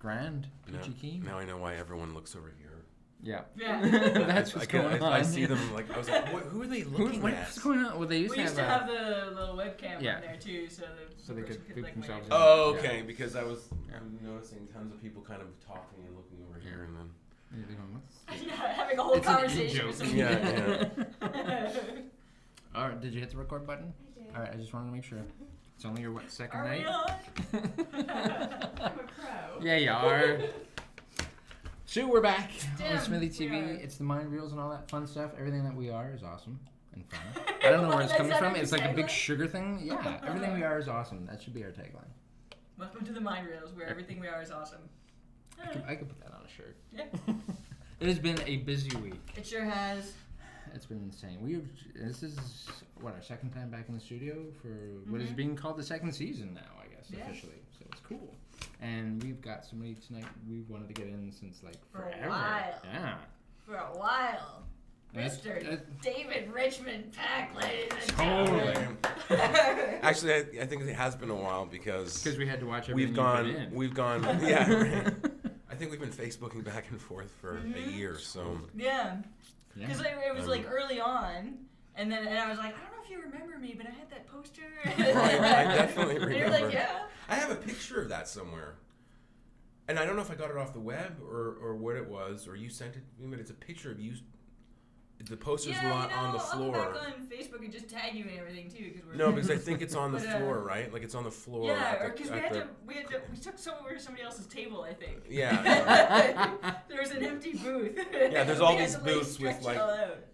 Grand. Peachy keen. Now I know why everyone looks over here. Yeah. That's what's going on. I see them like I was like, who are they looking at? What's going on? Well, they used We to used have to have the little webcam on there too, so they could poop like themselves. Oh, okay. Because I'm noticing tons of people kind of talking and looking over here, and then. Having a whole conversation with somebody. Yeah. All right, did you hit the record button? I did. All right, I just wanted to make sure. It's only your second night? We on? I'm a pro. Yeah, you are. So we're back Damn, on Smithy TV. we are. It's the mind reels and all that fun stuff. Everything that we are is awesome and fun. I don't know where it's coming from. It's like a big sugar thing. Yeah, everything we are is awesome. That should be our tagline. Welcome to the Mind Reels, where everything we are is awesome. I could put that on a shirt. Yeah. It has been a busy week. It sure has. It's been insane. This is our second time back in the studio for what is being called the second season now, I guess, officially. So it's cool. And we've got somebody tonight we wanted to get in since like forever. For a while. Yeah. For a while. Mr. David Richmond-Peck, ladies and gentlemen. Actually, I think it has been a while because we had to watch everything we've gone, yeah. Right. I think we've been Facebooking back and forth for a year, so. Yeah. Because it was like early on, and I was like, I don't know if you remember me, but I had that poster. Right, I definitely remember. And you're like, yeah. I have a picture of that somewhere. And I don't know if I got it off the web or what it was, or you sent it to me, but it's a picture of you. The poster's on the floor. I'll go back on Facebook and just tag you and everything too, because I think it's on the floor, right? Like it's on the floor. Yeah, because we took some over to somebody else's table, I think. Yeah. There was an empty booth. Yeah, there's all these booths with like.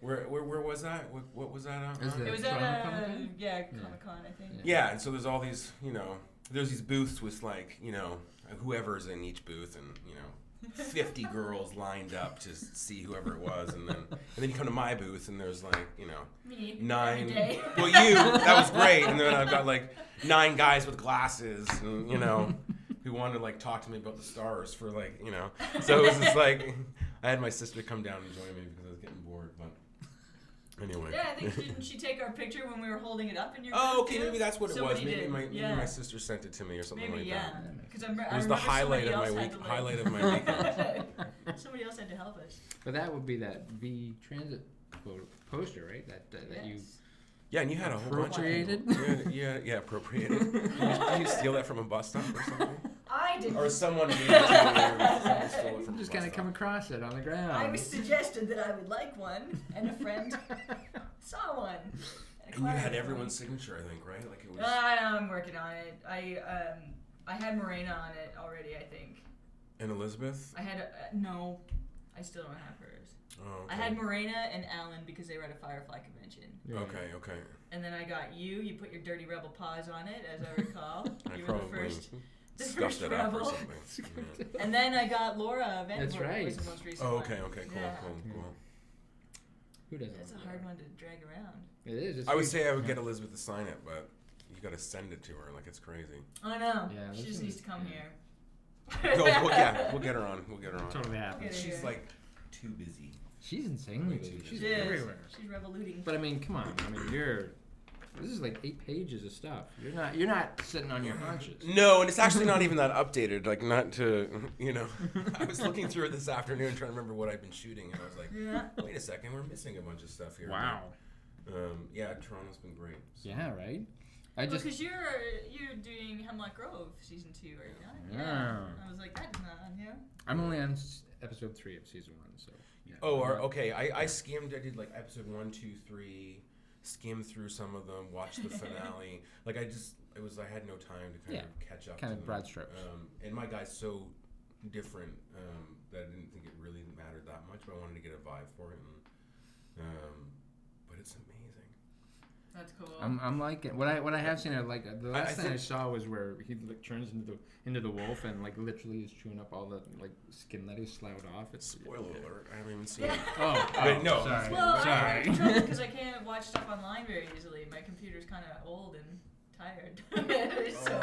Where was that? What was that on? It was at Comic-Con, I think. Yeah, and so there's all these, there's these booths with like, whoever's in each booth, and 50 girls lined up to see whoever it was, and then you come to my booth and there's like me 9. every day. Well, you, that was great, and then I've got like 9 guys with glasses, and who wanted to like talk to me about the stars for like So it was just like I had my sister come down and join me because I was getting bored, but. Anyway. Yeah, I think didn't she take our picture when we were holding it up in your Oh, okay, maybe that's what it was. Maybe did. maybe my sister sent it to me or something like that. Because it was the highlight of my week. Highlight of my weekend. Somebody else had to help us. But that would be that V Transit poster, right? That you. Yeah, and you had a whole bunch of people. Yeah, appropriated. Did you steal that from a bus stop or something? I didn't. Or someone gave it to you and someone stole it from just kind of come across it on the ground. I was suggested that I would like one, and a friend saw one. And you had everyone's signature, I think, right? Like it was. I'm working on it. I had Morena on it already, I think. And Elizabeth? I had no. I still don't have hers. Oh, okay. I had Morena and Alan because they were at a Firefly convention. Yeah. Okay. And then I got you. You put your dirty rebel paws on it, as I recall. You were the first. The Scuffed first it up or rebel. something. Yeah. And then I got Laura Van That's right. was the most recent Oh, one. okay, Yeah. cool. Who doesn't? It's a hard one to drag around. It is. I would say I would get Elizabeth to sign it, but you got to send it to her. Like it's crazy. I know. Yeah, She just needs to come here. We'll get her on. Totally happens. She's like too busy. She's insanely busy. She's She is. everywhere. She's revoluting. But I mean, come on. I mean, this is like 8 pages of stuff. You're not sitting on your haunches. No, and it's actually not even that updated. Like not to, I was looking through it this afternoon trying to remember what I've been shooting, and I was like, wait a second, we're missing a bunch of stuff here. Wow. Yeah, Toronto's been great. So. Yeah, right. Because you're doing Hemlock Grove season 2, are you not? Yeah. I was like, that's not on here. I'm only on episode 3 of season 1, so. Yeah. Oh, okay. I skimmed. I did like episode 1, 2, 3. Skimmed through some of them. Watched the finale. Like I had no time to kind of catch up. Kind to of broad strokes. And my guy's so different that I didn't think it really mattered that much. But I wanted to get a vibe for it. But it's amazing. That's cool. I'm liking what I have seen. Like the last thing I saw was where he like turns into the wolf and like literally is chewing up all the like skin that he sloughed off. It's Spoiler alert! I haven't even seen it. Oh, no. Sorry. Well, sorry. Because I can't watch stuff online very easily. My computer's kind of old and tired. So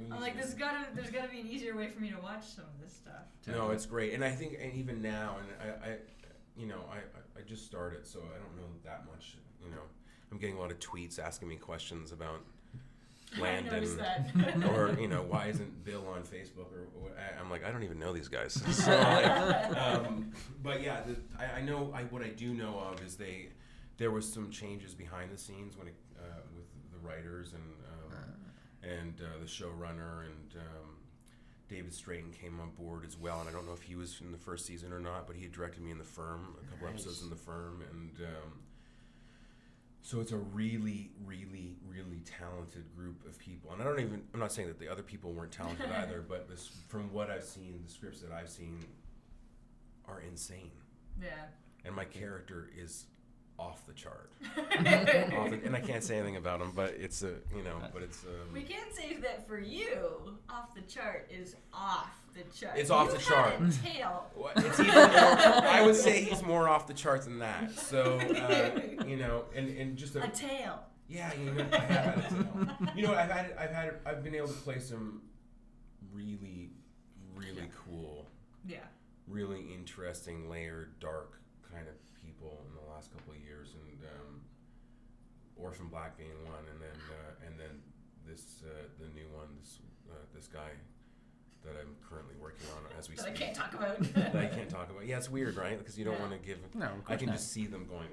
I'm like, there's gotta be an easier way for me to watch some of this stuff. No, it's great, and I think, and even now, and I just started, so I don't know that much. I'm getting a lot of tweets asking me questions about Landon. I noticed that. Or, you know, why isn't Bill on Facebook? Or I'm like, I don't even know these guys. So, like, but yeah, I know, what I do know of is there was some changes behind the scenes when with the writers and the showrunner, and David Strayton came on board as well. And I don't know if he was in the first season or not, but he had directed me in The Firm, a couple episodes in The Firm, and so it's a really, really, really talented group of people. And I'm not saying that the other people weren't talented either, but from what I've seen, the scripts that I've seen are insane. Yeah. And my character is off the chart. And I can't say anything about him, but it's we can say that for you, off the chart is off the chart. It's off the chart. A tail. It's even more, I would say he's more off the charts than that. So, you know, and just a tail. Yeah, you know, I have had a tail. You know, I've been able to play some really, really cool, really interesting, layered, dark kind of people in the last couple of years, and Orphan Black being one, and then this the new one, this guy that I'm currently working on as we speak. That I can't talk about. That I can't talk about. Yeah, it's weird, right? Because you don't want to give. No, of course I can not. just see them going,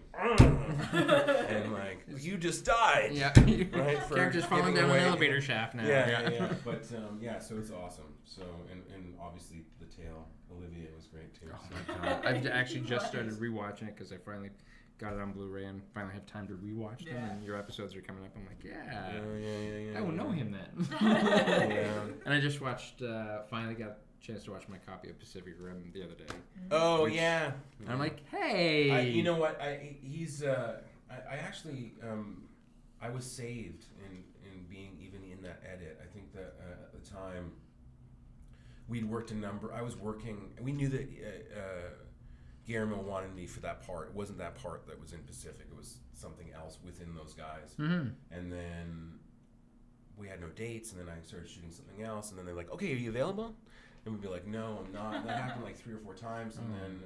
and like, you just died. Yeah. Right. For Characters falling down an elevator shaft now. Yeah. But so it's awesome. So and obviously the tail, Olivia was great too. Oh my God. I've actually just started rewatching it because I finally got it on Blu-ray and finally have time to rewatch them. And your episodes are coming up. I'm like, yeah. I will know him then. And I just watched. Finally got a chance to watch my copy of Pacific Rim the other day. Oh yeah. And I'm like, hey. You know what? He's. I actually. I was saved in being even in that edit. I think that at the time. We'd worked I was working. We knew that. Guillermo wanted me for that part. It wasn't that part that was in Pacific. It was something else within those guys. Mm-hmm. And then we had no dates, and then I started shooting something else, and then they're like, okay, are you available? And we'd be like, no, I'm not. And that happened like 3 or 4 times, and then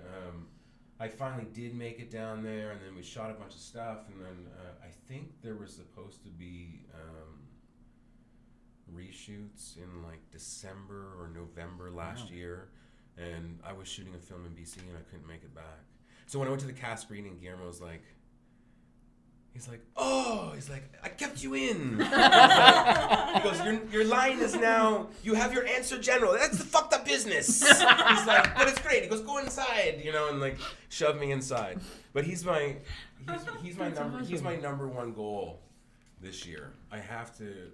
I finally did make it down there, and then we shot a bunch of stuff, and then I think there was supposed to be reshoots in like December or November last year. And I was shooting a film in BC and I couldn't make it back. So when I went to the cast screening, Guillermo was like, I kept you in. He goes, your line is now, you have your answer general. That's the fucked up business. He's like, but it's great. He goes, go inside, you know, and like shove me inside. But he's my number one goal this year. I have to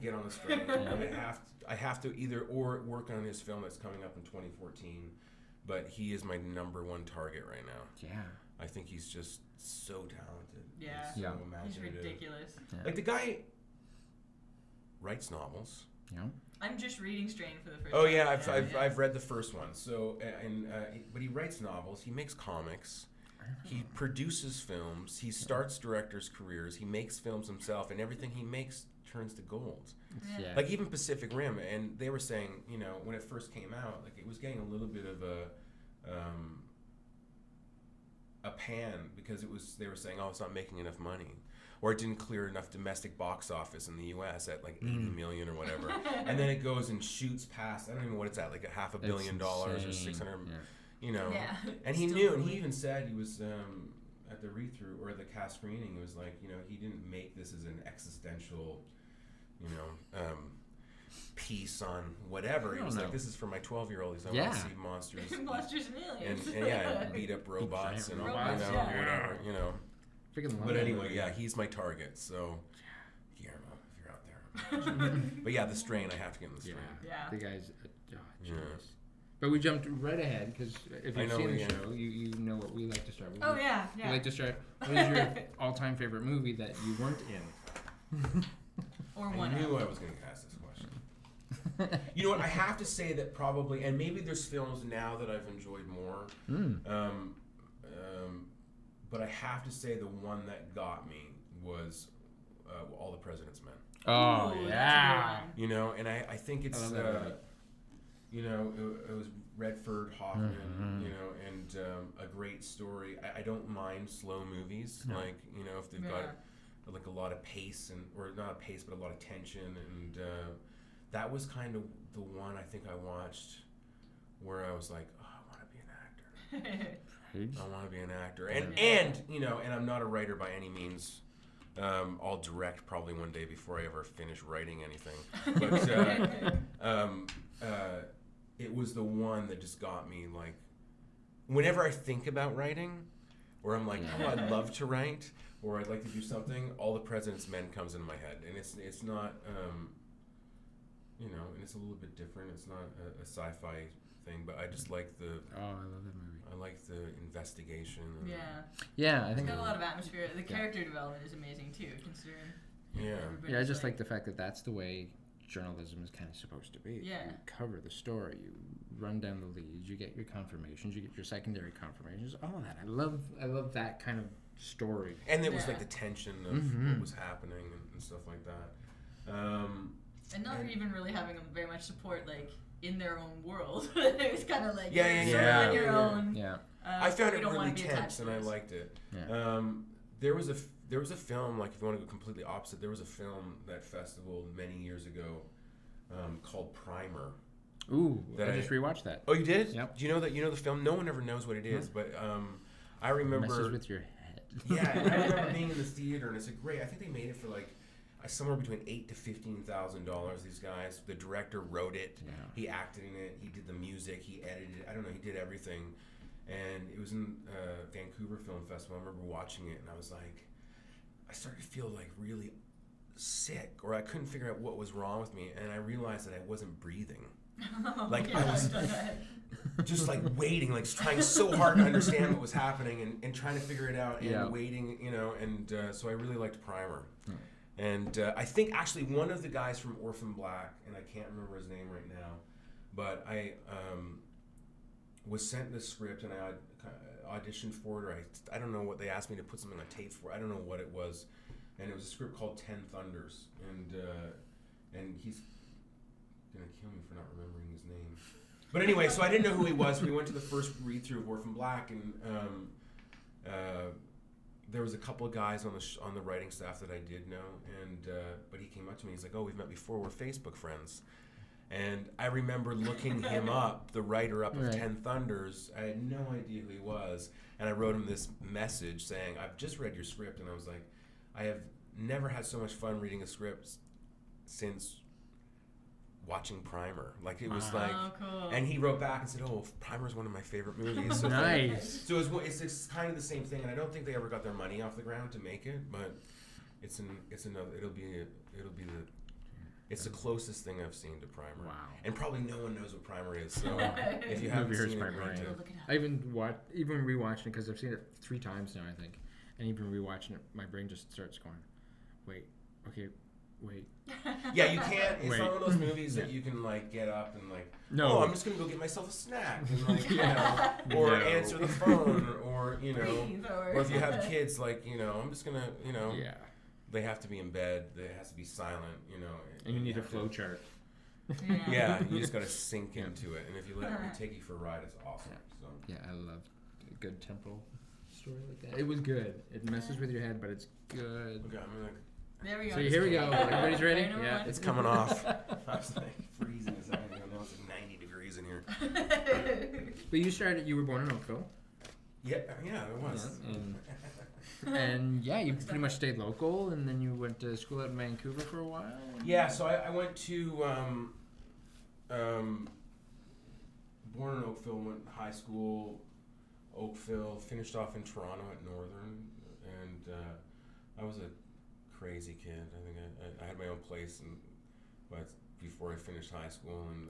get on the strain. I have to either or work on his film that's coming up in 2014, but he is my number one target right now. Yeah. I think he's just so talented. Yeah. He's so imaginative. He's ridiculous. Yeah. Like the guy writes novels. Yeah. I'm just reading Strain for the first time. Oh yeah, I've read the first one. So but he writes novels. He makes comics. He produces films. He starts directors' careers. He makes films himself, and everything he makes turns to gold. Yeah. Like even Pacific Rim, and they were saying, you know, when it first came out, like it was getting a little bit of a pan because they were saying, oh, it's not making enough money, or it didn't clear enough domestic box office in the U.S. at like 80 million or whatever, and then it goes and shoots past, I don't even know what it's at, like $500 million or 600, you know. Yeah. And he knew, and he even said he was at the read-through or the cast screening, it was like, you know, he didn't make this as an existential, you know, piece on whatever. He was like, this is for my 12-year-old. He's like, I want to see monsters. Monsters and aliens. And beat up robots and whatever, you know. But anyway, yeah, he's my target. So, Guillermo, if you're out there. But yeah, the Strain, I have to get in the Strain. Yeah. The guy's genius. But we jumped right ahead because if you've seen the show, you know what we like to start with. Oh, yeah. We like to start, what is your all-time favorite movie that you weren't in? Or one. I knew I was going to ask this question. You know what? I have to say that probably, and maybe there's films now that I've enjoyed more, but I have to say the one that got me was All the President's Men. Oh, yeah. You know, and I think it's, you know, it was Redford, Hoffman, you know, and a great story. I don't mind slow movies, like, you know, if they've got like a lot of pace or not a pace, but a lot of tension, and that was kind of the one I think I watched where I was like, oh, I want to be an actor. I want to be an actor, and you know, and I'm not a writer by any means. I'll direct probably one day before I ever finish writing anything. But it was the one that just got me like, whenever I think about writing, or I'm like, oh, I'd love to write, or I'd like to do something, All the President's Men comes into my head, and it's not, you know, and it's a little bit different. It's not a sci-fi thing, but I just like the. Oh, I love that movie. I like the investigation. Yeah, I think it's got a lot of atmosphere. The character development is amazing too, considering. Yeah, I just like the fact that that's the way journalism is kind of supposed to be. Yeah. You cover the story, you run down the leads, you get your confirmations, you get your secondary confirmations, all of that. I love that kind of story. And it was like the tension of what was happening and stuff like that. And not even really having them very much support, like, in their own world. It was kind of like, on your own. Yeah. I found it really tense, and I liked it. Yeah. There was a film, like, if you want to go completely opposite, there was a film that festival many years ago called Primer. Ooh, I just rewatched that. Oh, you did? Yep. Do you know the film? No one ever knows what it is, but I remember. Messes with your head. Yeah, I remember being in the theater, and it's like, great. I think they made it for like somewhere between $8,000 to $15,000. These guys. The director wrote it. Yeah. He acted in it. He did the music. He edited it. I don't know. He did everything, and it was in Vancouver Film Festival. I remember watching it, and I was like, I started to feel like really sick, or I couldn't figure out what was wrong with me, and I realized that I wasn't breathing. Like I was just like waiting, like trying so hard to understand what was happening and trying to figure it out and waiting, you know, and so I really liked Primer. And I think actually one of the guys from Orphan Black, and I can't remember his name right now, but I was sent the script and I auditioned for it, or I don't know what they asked me to put something on tape for. I don't know what it was, and it was a script called 10 Thunders, and he's gonna kill me for not remembering his name. But anyway, so I didn't know who he was. We went to the first read through of Orphan Black, and there was a couple of guys on the writing staff that I did know, and but he came up to me. He's like, "Oh, we've met before. We're Facebook friends." And I remember looking him up, the writer up of 10 Thunders. I had no idea who he was, and I wrote him this message saying, "I've just read your script," and I was like, "I have never had so much fun reading a script since watching Primer." Like it was like, cool. And he wrote back and said, "Oh, Primer is one of my favorite movies." So nice. So it's kind of the same thing, and I don't think they ever got their money off the ground to make it, but it's the closest thing I've seen to Primer. Wow. And probably no one knows what Primer is. So if you haven't seen it, I even rewatching it because I've seen it 3 times now, I think, and even rewatching it, my brain just starts going, wait. Yeah, you can't. It's not one of those movies that you can like get up and like, oh, I'm just gonna go get myself a snack and like, you know, or answer the phone, or you know, or if you have kids, like, you know, I'm just gonna, you know, they have to be in bed. They has to be silent, you know. And you need a flow chart. Yeah, you just gotta sink into it, and if you let it take you for a ride, it's awesome. So yeah, I love a good temporal story like that. It was good. It messes with your head, but it's good. Okay, I'm like. There we go. So here we go. Everybody's ready? Yeah, it's coming off. I was like freezing as hell. Now it's like 90 degrees in here. But you were born in Oakville. Yeah, it was. Yeah, and you pretty much stayed local, and then you went to school out in Vancouver for a while? Yeah, so I went to, born in Oakville, went to high school, Oakville, finished off in Toronto at Northern, and I was a crazy kid. I think I had my own place before I finished high school, and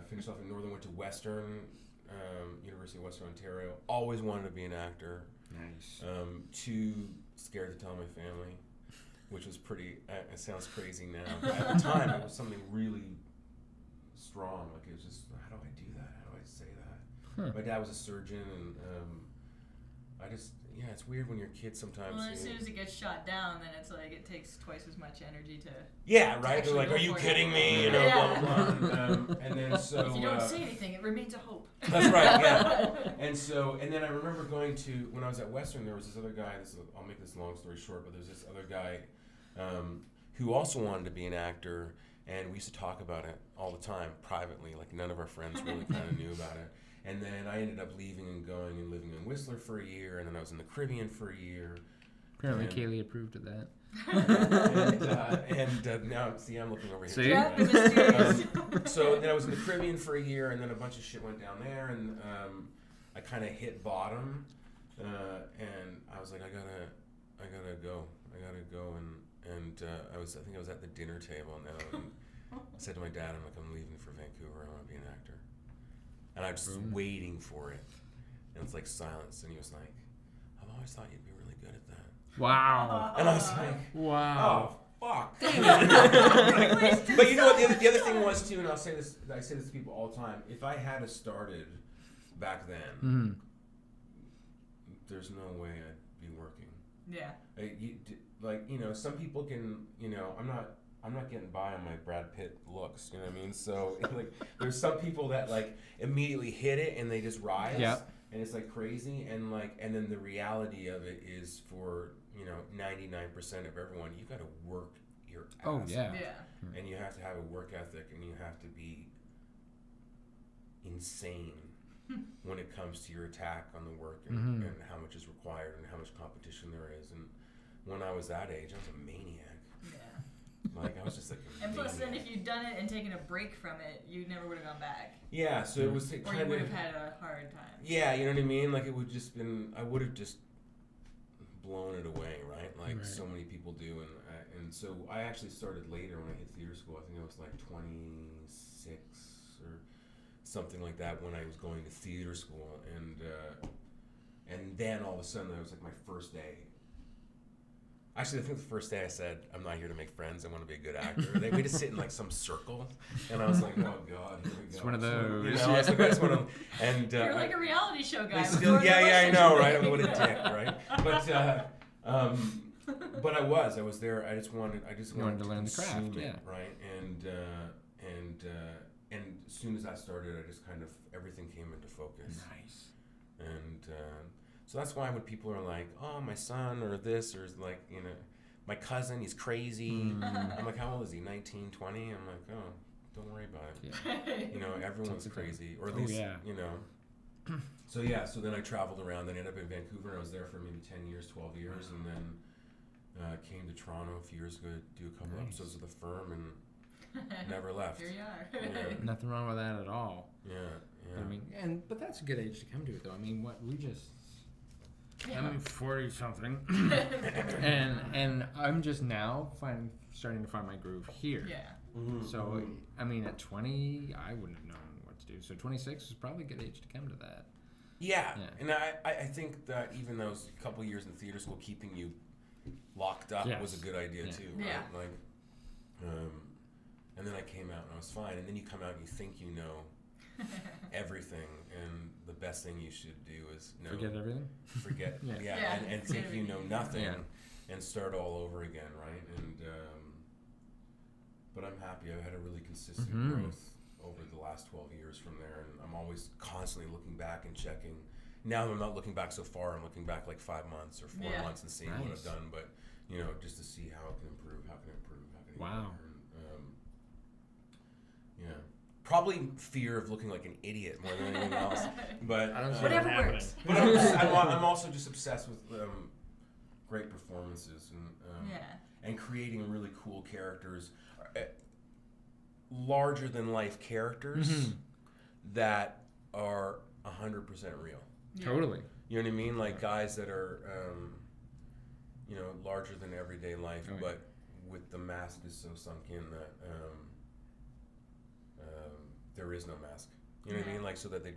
finished off in Northern, went to Western, University of Western Ontario. Always wanted to be an actor. Nice. Too scared to tell my family, which was pretty, it sounds crazy now, but at the time it was something really strong. Like it was just, how do I do that? How do I say that? My dad was a surgeon, and it's weird when you're kids sometimes. Well, as soon as it gets shot down, then it's like it takes twice as much energy to. Yeah, right. They're like, "Are you kidding me?" You know, yeah. blah blah. And then so. If you don't say anything, it remains a hope. That's right. Yeah. And then I remember going to when I was at Western. There was this other guy. I'll make this long story short, but there's this other guy who also wanted to be an actor, and we used to talk about it all the time privately. Like none of our friends really kind of knew about it. And then I ended up leaving and going and living in Whistler for a year, and then I was in the Caribbean for a year. Apparently, Kaylee approved of that. and now, see, I'm looking over here. See? Yeah, the mysterious. So then I was in the Caribbean for a year, and then a bunch of shit went down there, and I kind of hit bottom, and I was like, I gotta go, and I think I was at the dinner table now, and I said to my dad, I'm leaving for Vancouver. I want to be an actor. And I was just waiting for it. And it's like silence. And he was like, I've always thought you'd be really good at that. Wow. And I was like, wow. Oh, fuck. But you know what? The other thing was, too, and I say this to people all the time. If I had started back then, there's no way I'd be working. Yeah. Some people can, I'm not getting by on my Brad Pitt looks, you know what I mean? So, like, there's some people that, like, immediately hit it and they just rise. Yeah. And it's, like, crazy. And then the reality of it is for, 99% of everyone, you've got to work your ass off. Yeah. And you have to have a work ethic and you have to be insane when it comes to your attack on the work and how much is required and how much competition there is. And when I was that age, I was a maniac. Yeah. Like, I was just like a And plus, maniac. then if you'd done it and taken a break from it, you never would have gone back. Yeah, so it was kind or of... you would have had a hard time. Yeah, you know what I mean? Like, it would just been... I would have just blown it away, right? Like, so many people do. And so I actually started later when I hit theater school. I think I was like 26 or something like that when I was going to theater school. And then all of a sudden, that was like my first day. Actually, I think the first day I said, I'm not here to make friends, I want to be a good actor. We just sit in like some circle, and I was like, oh God, here we go. It's one of those. I was like, I just want to, and You're like a reality show guy. I know, right? I'm a little dick, right? But I was there. I just wanted to learn the craft, yeah. Right? And as soon as that started, I just kind of everything came into focus. Nice. And so that's why when people are like, oh, my son or this or like, my cousin, he's crazy. I'm like, how old is he? 19, 20? I'm like, oh, don't worry about it. Yeah. Everyone's crazy. Or at least, So so then I traveled around, then ended up in Vancouver, and I was there for maybe 10 years, 12 years, and then came to Toronto a few years ago to do a couple episodes of The Firm, and never left. Here you are. Yeah. Nothing wrong with that at all. Yeah. I mean, but that's a good age to come to it, though. I mean, I'm 40-something, and I'm just now starting to find my groove here. Yeah. Mm-hmm. So, I mean, at 20, I wouldn't have known what to do. So 26 is probably a good age to come to that. Yeah. And I think that even those couple years in theater school, keeping you locked up was a good idea too. Right? Yeah. Like, and then I came out and I was fine. And then you come out and you think you know everything, and the best thing you should do is forget everything. Forget, and think you know nothing, and start all over again, right? And but I'm happy. I've had a really consistent growth over the last 12 years from there, and I'm always constantly looking back and checking. Now I'm not looking back so far. I'm looking back like 5 months or 4 months and seeing what I've done, but just to see how it can improve, how can it improve, how can it Wow. Yeah. Probably fear of looking like an idiot more than anything else. But I don't see whatever that works. But I'm also just obsessed with great performances and creating really cool characters, larger than life characters that are 100% real. Yeah. Totally. You know what I mean? Like guys that are larger than everyday life, but with the mask is so sunk in that there is no mask. You know what I mean? Like, so that they're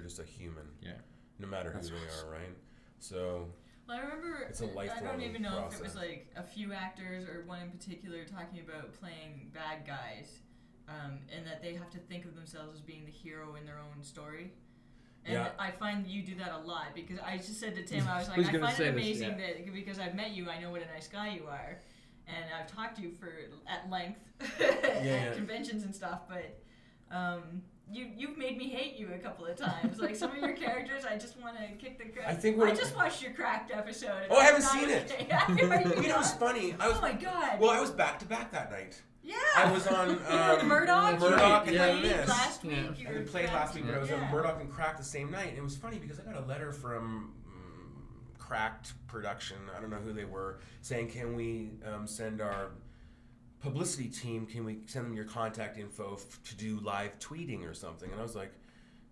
just a human. Yeah. No matter who they are, right? So. Well, I remember. It's a lifelong I don't even know process. if it was like a few actors or one in particular talking about playing bad guys, and that they have to think of themselves as being the hero in their own story. And Yeah. I find you do that a lot because I just said to Tim, I was like, Who's I gonna find say it this? amazing Yeah. that because I've met you, I know what a nice guy you are, and I've talked to you at length at conventions and stuff. But you've made me hate you a couple of times. Like some of your characters, I just want to kick the crap. I just watched your Cracked episode. Oh, I haven't seen it. You know, it was funny. Oh my god. Well, I was back to back that night. Yeah. I was on Murdoch. Murdoch You and played this. last week. Yeah. You I were played last week, but I was yeah. on Murdoch and Cracked the same night. And it was funny because I got a letter from Cracked Production, I don't know who they were, saying, can we send our publicity team, can we send them your contact info to do live tweeting or something? And I was like,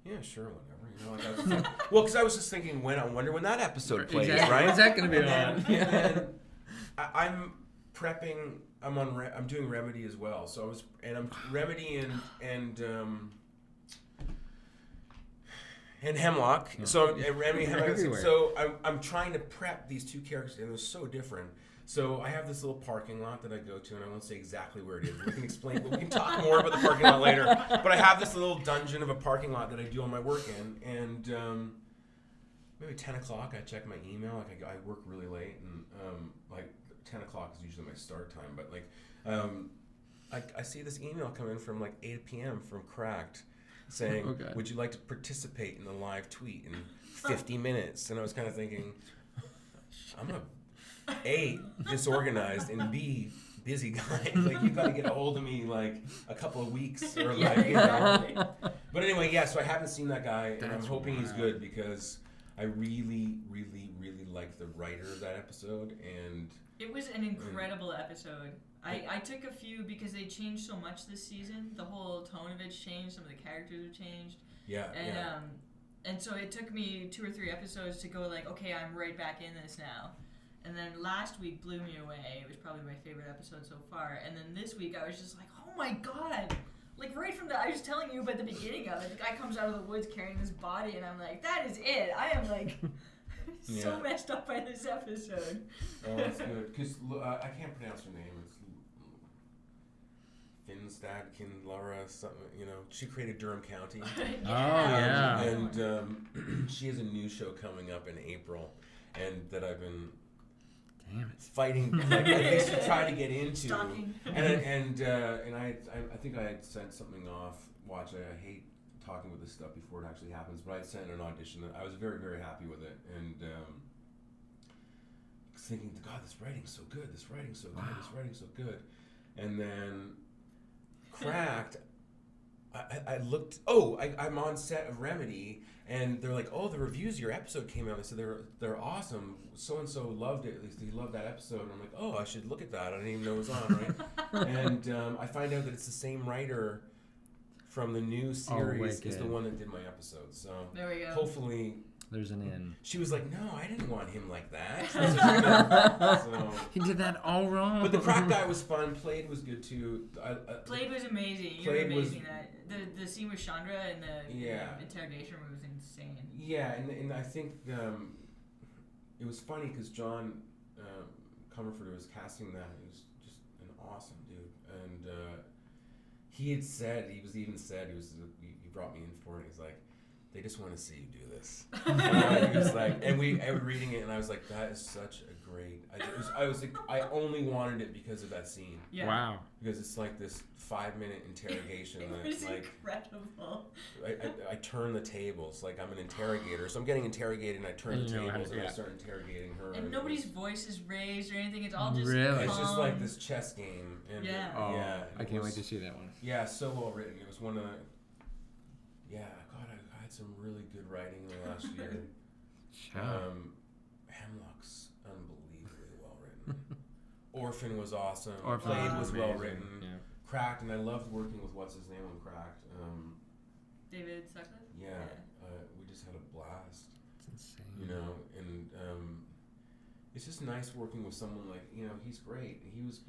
yeah, sure, whatever. You know, like I was like, well, because I was just thinking, I wonder when that episode plays, Exactly. right? When's that going to be on? And then I'm prepping. I'm doing Remedy as well. So I'm Remedy and Hemlock. Yeah. So Remedy and Hemlock. Everywhere. So I'm trying to prep these two characters, and they're so different. So I have this little parking lot that I go to, and I won't say exactly where it is. We can explain. We can talk more about the parking lot later. But I have this little dungeon of a parking lot that I do all my work in, and maybe 10 o'clock I check my email. Like I work really late, and like 10 o'clock is usually my start time. But like I see this email come in from like 8 p.m. from Cracked, saying, would you like to participate in the live tweet in 50 minutes? And I was kind of thinking, I'm A, disorganized, and B, busy guy. Like, you got to get a hold of me like a couple of weeks or like, you know. But anyway, yeah, so I haven't seen that guy, and I'm hoping he's good because I really, really, really liked the writer of that episode. And it was an incredible episode. I took a few because they changed so much this season. The whole tone of it's changed. Some of the characters have changed. Yeah, and so it took me 2 or 3 episodes to go like, okay, I'm right back in this now. And then last week blew me away. It was probably my favorite episode so far. And then this week I was just like, oh my god. Like right from I was telling you about the beginning of it, the guy comes out of the woods carrying this body and I'm like, that is it. I am like so messed up by this episode. Oh, that's good. Because I can't pronounce her name. It's Finstad, Kinlara, something, you know. She created Durham County. Yeah. And she has a new show coming up in April, and that I've been fighting, like at least to try to get into. Stalking. And I think I had sent something off. Watch, I hate talking about this stuff before it actually happens, but I sent an audition. I was very, very happy with it, and thinking, God, this writing's so good. This writing's so good. This writing's so good. And then Cracked. I looked. I'm on set of Remedy, and they're like, "Oh, the reviews of your episode came out." They said they're awesome. So and so loved it. At least he loved that episode. And I'm like, "Oh, I should look at that. I didn't even know it was on." Right? And I find out that it's the same writer from the new series is the one that did my episode. So there we go. Hopefully. There's an in. She was like, "No, I didn't want him like that." So, he did that all wrong. but the Crack guy was fun. Played was good too. Played was amazing. You were amazing. The scene with Chandra and the interrogation room was insane. Yeah, and I think it was funny because John Comerford was casting that. He was just an awesome dude, and he brought me in for it. He's like, they just want to see you do this. And he was like, and I was reading it, and I was like, that is such a great. I only wanted it because of that scene. Yeah. Wow. Because it's like this 5-minute interrogation. It was incredible. I turn the tables like I'm an interrogator, so I'm getting interrogated, and I turn the tables and I start interrogating her. And nobody's voice is raised or anything. It's all just really. It's just like this chess game. And I can't wait to see that one. Yeah, so well written. It was one of the. Yeah, God, I had some really good writing in the last year. Hemlock's unbelievably well written. Orphan was awesome. Played was well written. Yeah. Cracked, and I loved working with what's his name on Cracked. David Richmond-Peck? Yeah, we just had a blast. It's insane. You know, and it's just nice working with someone like, you know, he's great. He was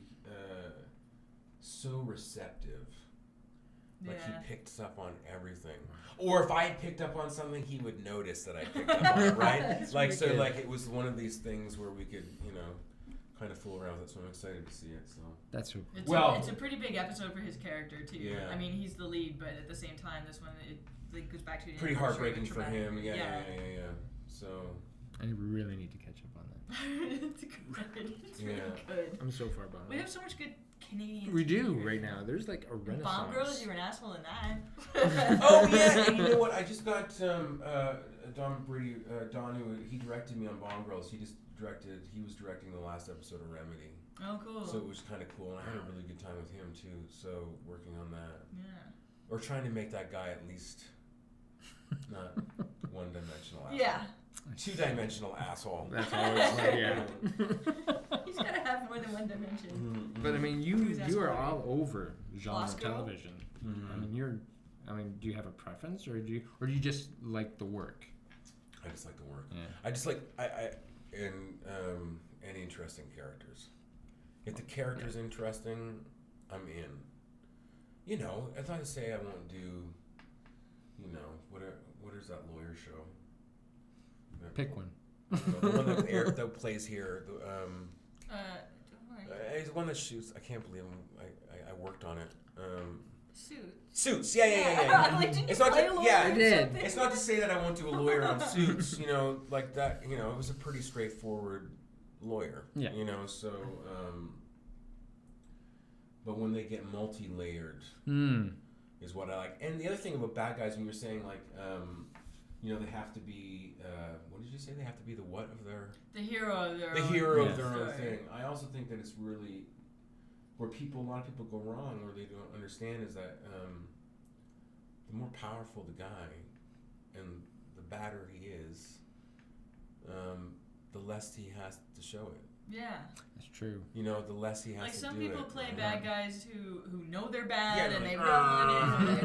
so receptive. Like he picked up on everything. Or if I had picked up on something, he would notice that I picked up on it, right? Like so like it was one of these things where we could, you know, kind of fool around with it, so I'm excited to see it. So That's it's a pretty big episode for his character too. Yeah. I mean, he's the lead, but at the same time, this one it goes back to pretty heartbreaking for him. Yeah. So. I really need to catch up on that. It's good. It's really good. I'm so far behind. We have so much good Canadian. We do right now. There's like a renaissance. Bomb Girls, you were an asshole in that. Oh yeah, and you know what? I just got Don Brady, who he directed me on Bomb Girls. He was directing the last episode of Remedy. Oh, cool. So it was kind of cool, and I had a really good time with him too. So working on that. Yeah. Or trying to make that guy at least not one-dimensional asshole. Yeah. Two-dimensional asshole. That's always yeah. He's gotta have more than one dimension. Mm-hmm. But I mean, you are all over genre Bosco? television. Mm-hmm. I mean, do you have a preference, or do you just like the work? I just like the work. Yeah. I just like any interesting characters. If the character's interesting, I'm in. You know, as I say, I won't do. You know, what is that lawyer show? Pick one. The one that plays here. Don't worry. He's the one that shoots. I can't believe I worked on it. Suits. Yeah. Like, didn't It's you not play to, a lawyer yeah. or something? It's not to say that I won't do a lawyer on Suits. You know, like that. You know, it was a pretty straightforward lawyer. Yeah. You know, so. But when they get multi-layered, is what I like. And the other thing about bad guys, when you're saying like, you know, they have to be. What did you say? They have to be the what of their. The hero of their The own hero of their story. own thing. I also think that it's really where a lot of people go wrong, or they don't understand, is that the more powerful the guy and the badder he is, the less he has to show it. Yeah. That's true. You know, the less he has Like to some do it. people play bad guys who know they're bad Yeah, and like, they run and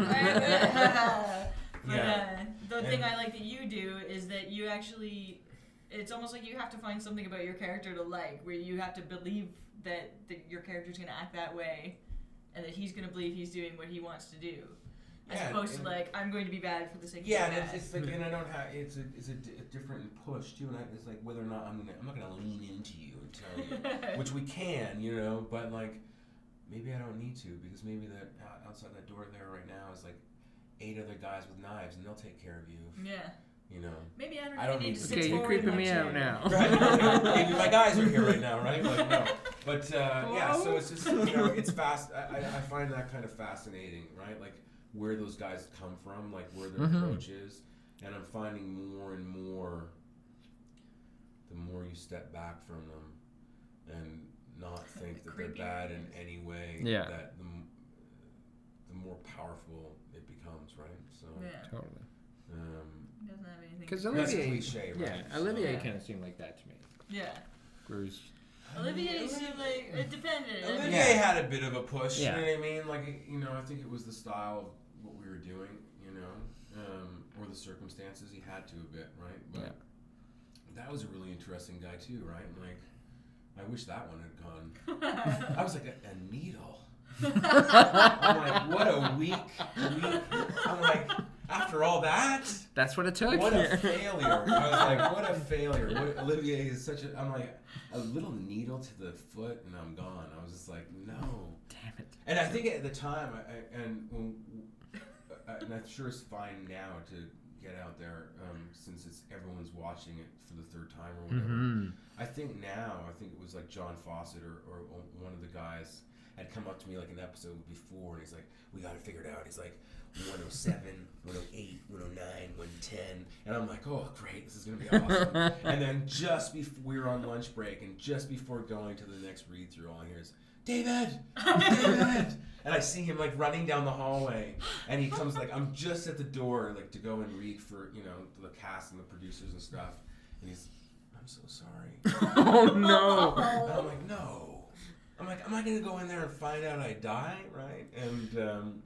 but Yeah. the thing I like that you do is that you actually, it's almost like you have to find something about your character to like, where you have to believe that your character's going to act that way and that he's going to believe he's doing what he wants to do. As opposed to like, I'm going to be bad for the sake of being bad. It's like, and I don't have, it's a different push too, and it's like whether or not I'm not gonna lean into you and tell you, which we can, you know, but like maybe I don't need to, because maybe that outside that door there right now is like 8 other guys with knives, and they'll take care of you. Yeah. You know. Maybe I don't need to sit Okay, you're forward in creeping my me chair. out now. Right. Maybe my guys are here right now, right? Like, no. But yeah, so it's just, you know, it's fast. I find that kind of fascinating, right? Like where those guys come from, like where their approach is, and I'm finding more and more. The more you step back from them, and not think that they're bad in any way, that the more powerful it becomes, right? So Totally. Doesn't have anything. Because that's Olivier, cliche, right? yeah, Olivier kind of seemed like that to me. Yeah. Whereas Olivier seemed like it depended. Olivier had a bit of a push. Yeah. You know what I mean? Like, you know, I think it was the style of what we were doing, you know, or the circumstances. He had to a bit, right? But that was a really interesting guy too, right? Like, I wish that one had gone. I was like a needle. I'm like, what a weak. I'm like, after all that, that's what it took. What a failure. I was like, what a failure. Olivier is such a, I'm like, a little needle to the foot and I'm gone. I was just like, no. Damn it. And I think at the time, and I'm sure it's fine now to get out there, since everyone's watching it for the third time or whatever. I think it was like John Fawcett or one of the guys had come up to me like an episode before, and he's like, we got to figure it out. He's like, 107, 108, 109, 110. And I'm like, oh, great, this is going to be awesome. And then just before we were on lunch break, and just before going to the next read-through, all I hear is, David! David! And I see him like running down the hallway, and he comes like, I'm just at the door like to go and read for, you know, the cast and the producers and stuff. And he's, I'm so sorry. Oh, no. And I'm like, no. I'm like, am I going to go in there and find out I die, right? And,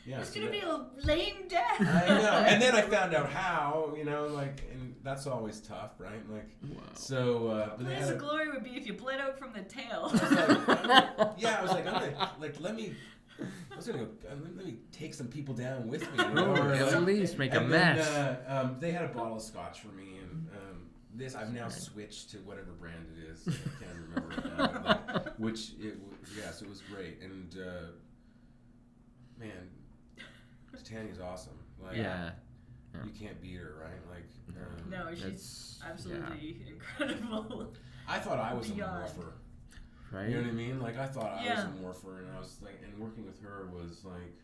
yeah. It's going to be a lame death. I know. And then I found out how, you know, like, and that's always tough, right? Like, wow. So, but Place of glory would be if you bled out from the tail. I was like, I'm gonna, like, let me take some people down with me. You know? At least make a mess. Then, they had a bottle of scotch for me, and this I've now switched to whatever brand it is. I can't remember it now. But like, so it was great. And man, Titania's awesome. Like, Yeah. you can't beat her, right? Like, no, she's absolutely incredible. I thought I was Beyond. a morpher. Right. You know what I mean? Like, I thought I was a morpher, and I was like, and working with her was like,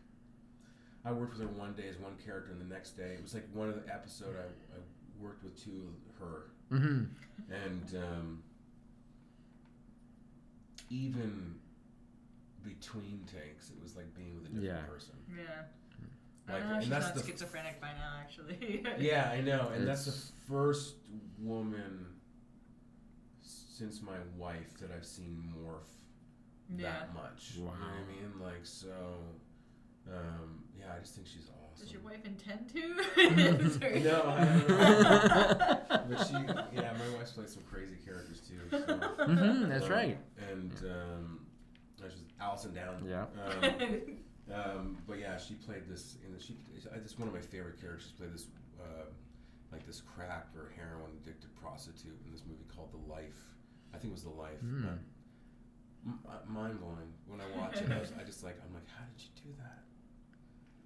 I worked with her one day as one character, and the next day it was like one of the episode I worked with two of her, and even between takes, it was like being with a different person. Yeah. Like, I know and she's that's not the schizophrenic by now, actually. Yeah, I know, and that's the first woman since my wife that I've seen morph that much. Wow. You know what I mean? Like, so, I just think she's awesome. Does your wife intend to? No, I don't know. But my wife's played some crazy characters too. So, that's right. And she's Allison Down. Yeah. But yeah, she played this it's one of my favorite characters. She played this like this crack or heroin addicted prostitute in this movie called The Life. I think it was The Life. Mind blowing. When I watch it, I'm like, how did you do that?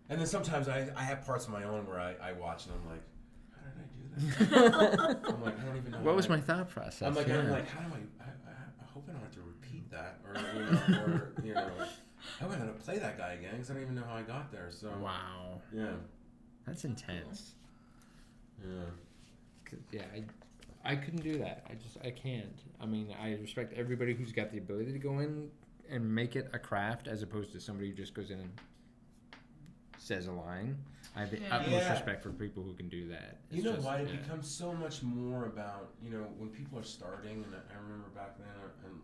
And then sometimes I have parts of my own where I watch and I'm like, how did I do that? I'm like, I don't even know. What was my thought process? I'm like, how do I hope I don't have to repeat that, or I hope I know how to play that guy again because I don't even know how I got there. So wow. Yeah. That's intense. Yeah. I couldn't do that. I can't. I mean, I respect everybody who's got the ability to go in and make it a craft as opposed to somebody who just goes in and says a line. I have the utmost respect for people who can do that. It's it becomes so much more about, when people are starting, and I remember back then, and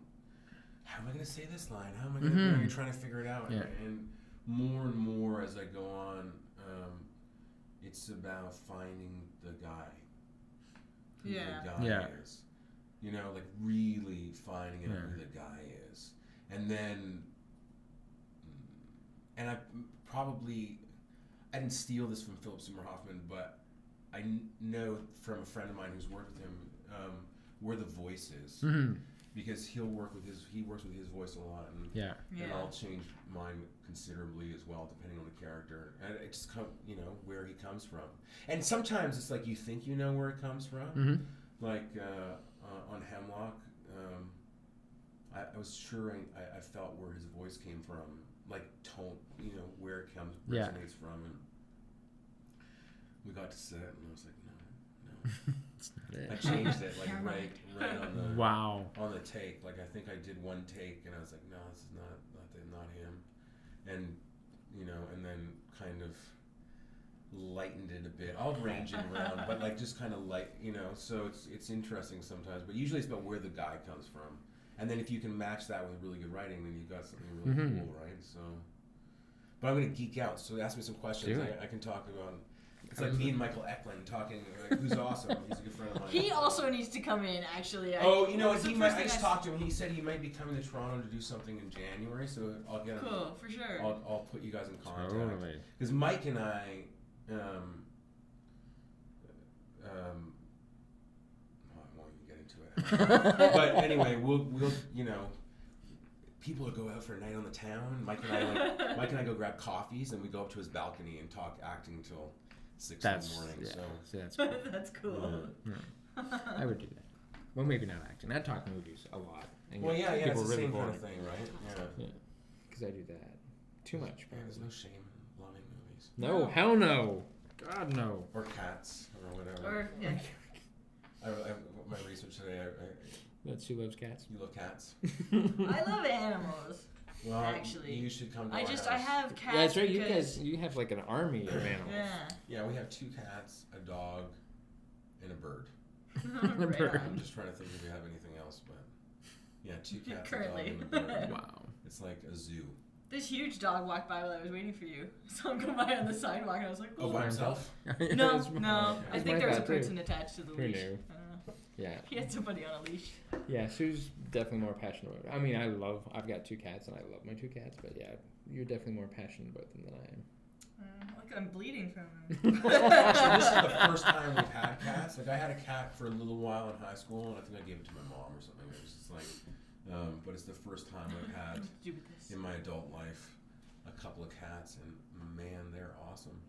how am I going to say this line? How am I going to, you're trying to figure it out. Yeah. And more as I go on, it's about finding the guy. Who the guy is. Like really finding out who the guy is. And then, and I didn't steal this from Philip Seymour Hoffman, but I know from a friend of mine who's worked with him, where the voice is. Because he works with his voice a lot, and I'll change mine considerably as well, depending on the character. And it just where he comes from. And sometimes it's like you think you know where it comes from. Like on Hemlock, I was sure I felt where his voice came from, like tone, where it resonates from. And we got to set, and I was like, no. I changed it right on the on the take. Like I think I did one take, and I was like, no, this is not him, and and then kind of lightened it a bit. I'll range it around, but like just kind of light, So it's interesting sometimes, but usually it's about where the guy comes from, and then if you can match that with really good writing, then you've got something really cool, right? So, but I'm gonna geek out. So ask me some questions. I can talk about. It's like me and Michael Eklund talking, like, who's awesome. He's a good friend of mine. He also needs to come in, actually. You know what? I just talked to him. He said he might be coming to Toronto to do something in January, so I'll get him. Cool, for sure. I'll put you guys in contact. Totally. Because Mike and I, I won't even get into it. But anyway, we'll people will go out for a night on the town. Mike and I go grab coffees, and we go up to his balcony and talk acting till 6 in the morning. Yeah. So That's cool. That's cool. I would do that. Well, maybe not acting. I'd talk movies a lot. And it's the really same boring. kind of thing, right? Yeah. Because I do that. Too much. Yeah, there's no shame in loving movies. No, hell no. God, no. Or cats, or whatever. Or, my research today, That's who loves cats. you love cats? I love animals. Well, actually, you should come to I our house. have cats. Yeah, that's right. because- You have like an army of animals. Yeah, we have 2 cats, a dog, and a bird. A bird. I'm just trying to think if we have anything else, but yeah, 2 cats, Currently. a dog, and a bird. Wow. It's like a zoo. This huge dog walked by while I was waiting for you. So I'm going by on the sidewalk, and I was like, Oh, by himself? No. I That's think there was a person attached to the Who leash. knew? Yeah. He had somebody on a leash. Yeah, Sue's definitely more passionate about it. I mean, I've got 2 cats and I love my 2 cats, but yeah, you're definitely more passionate about them than I am. Like I'm bleeding from them. So this is the first time we've had cats. Like I had a cat for a little while in high school, and I think I gave it to my mom or something. It was just like, but it's the first time I've had in my adult life a couple of cats, and man, they're awesome.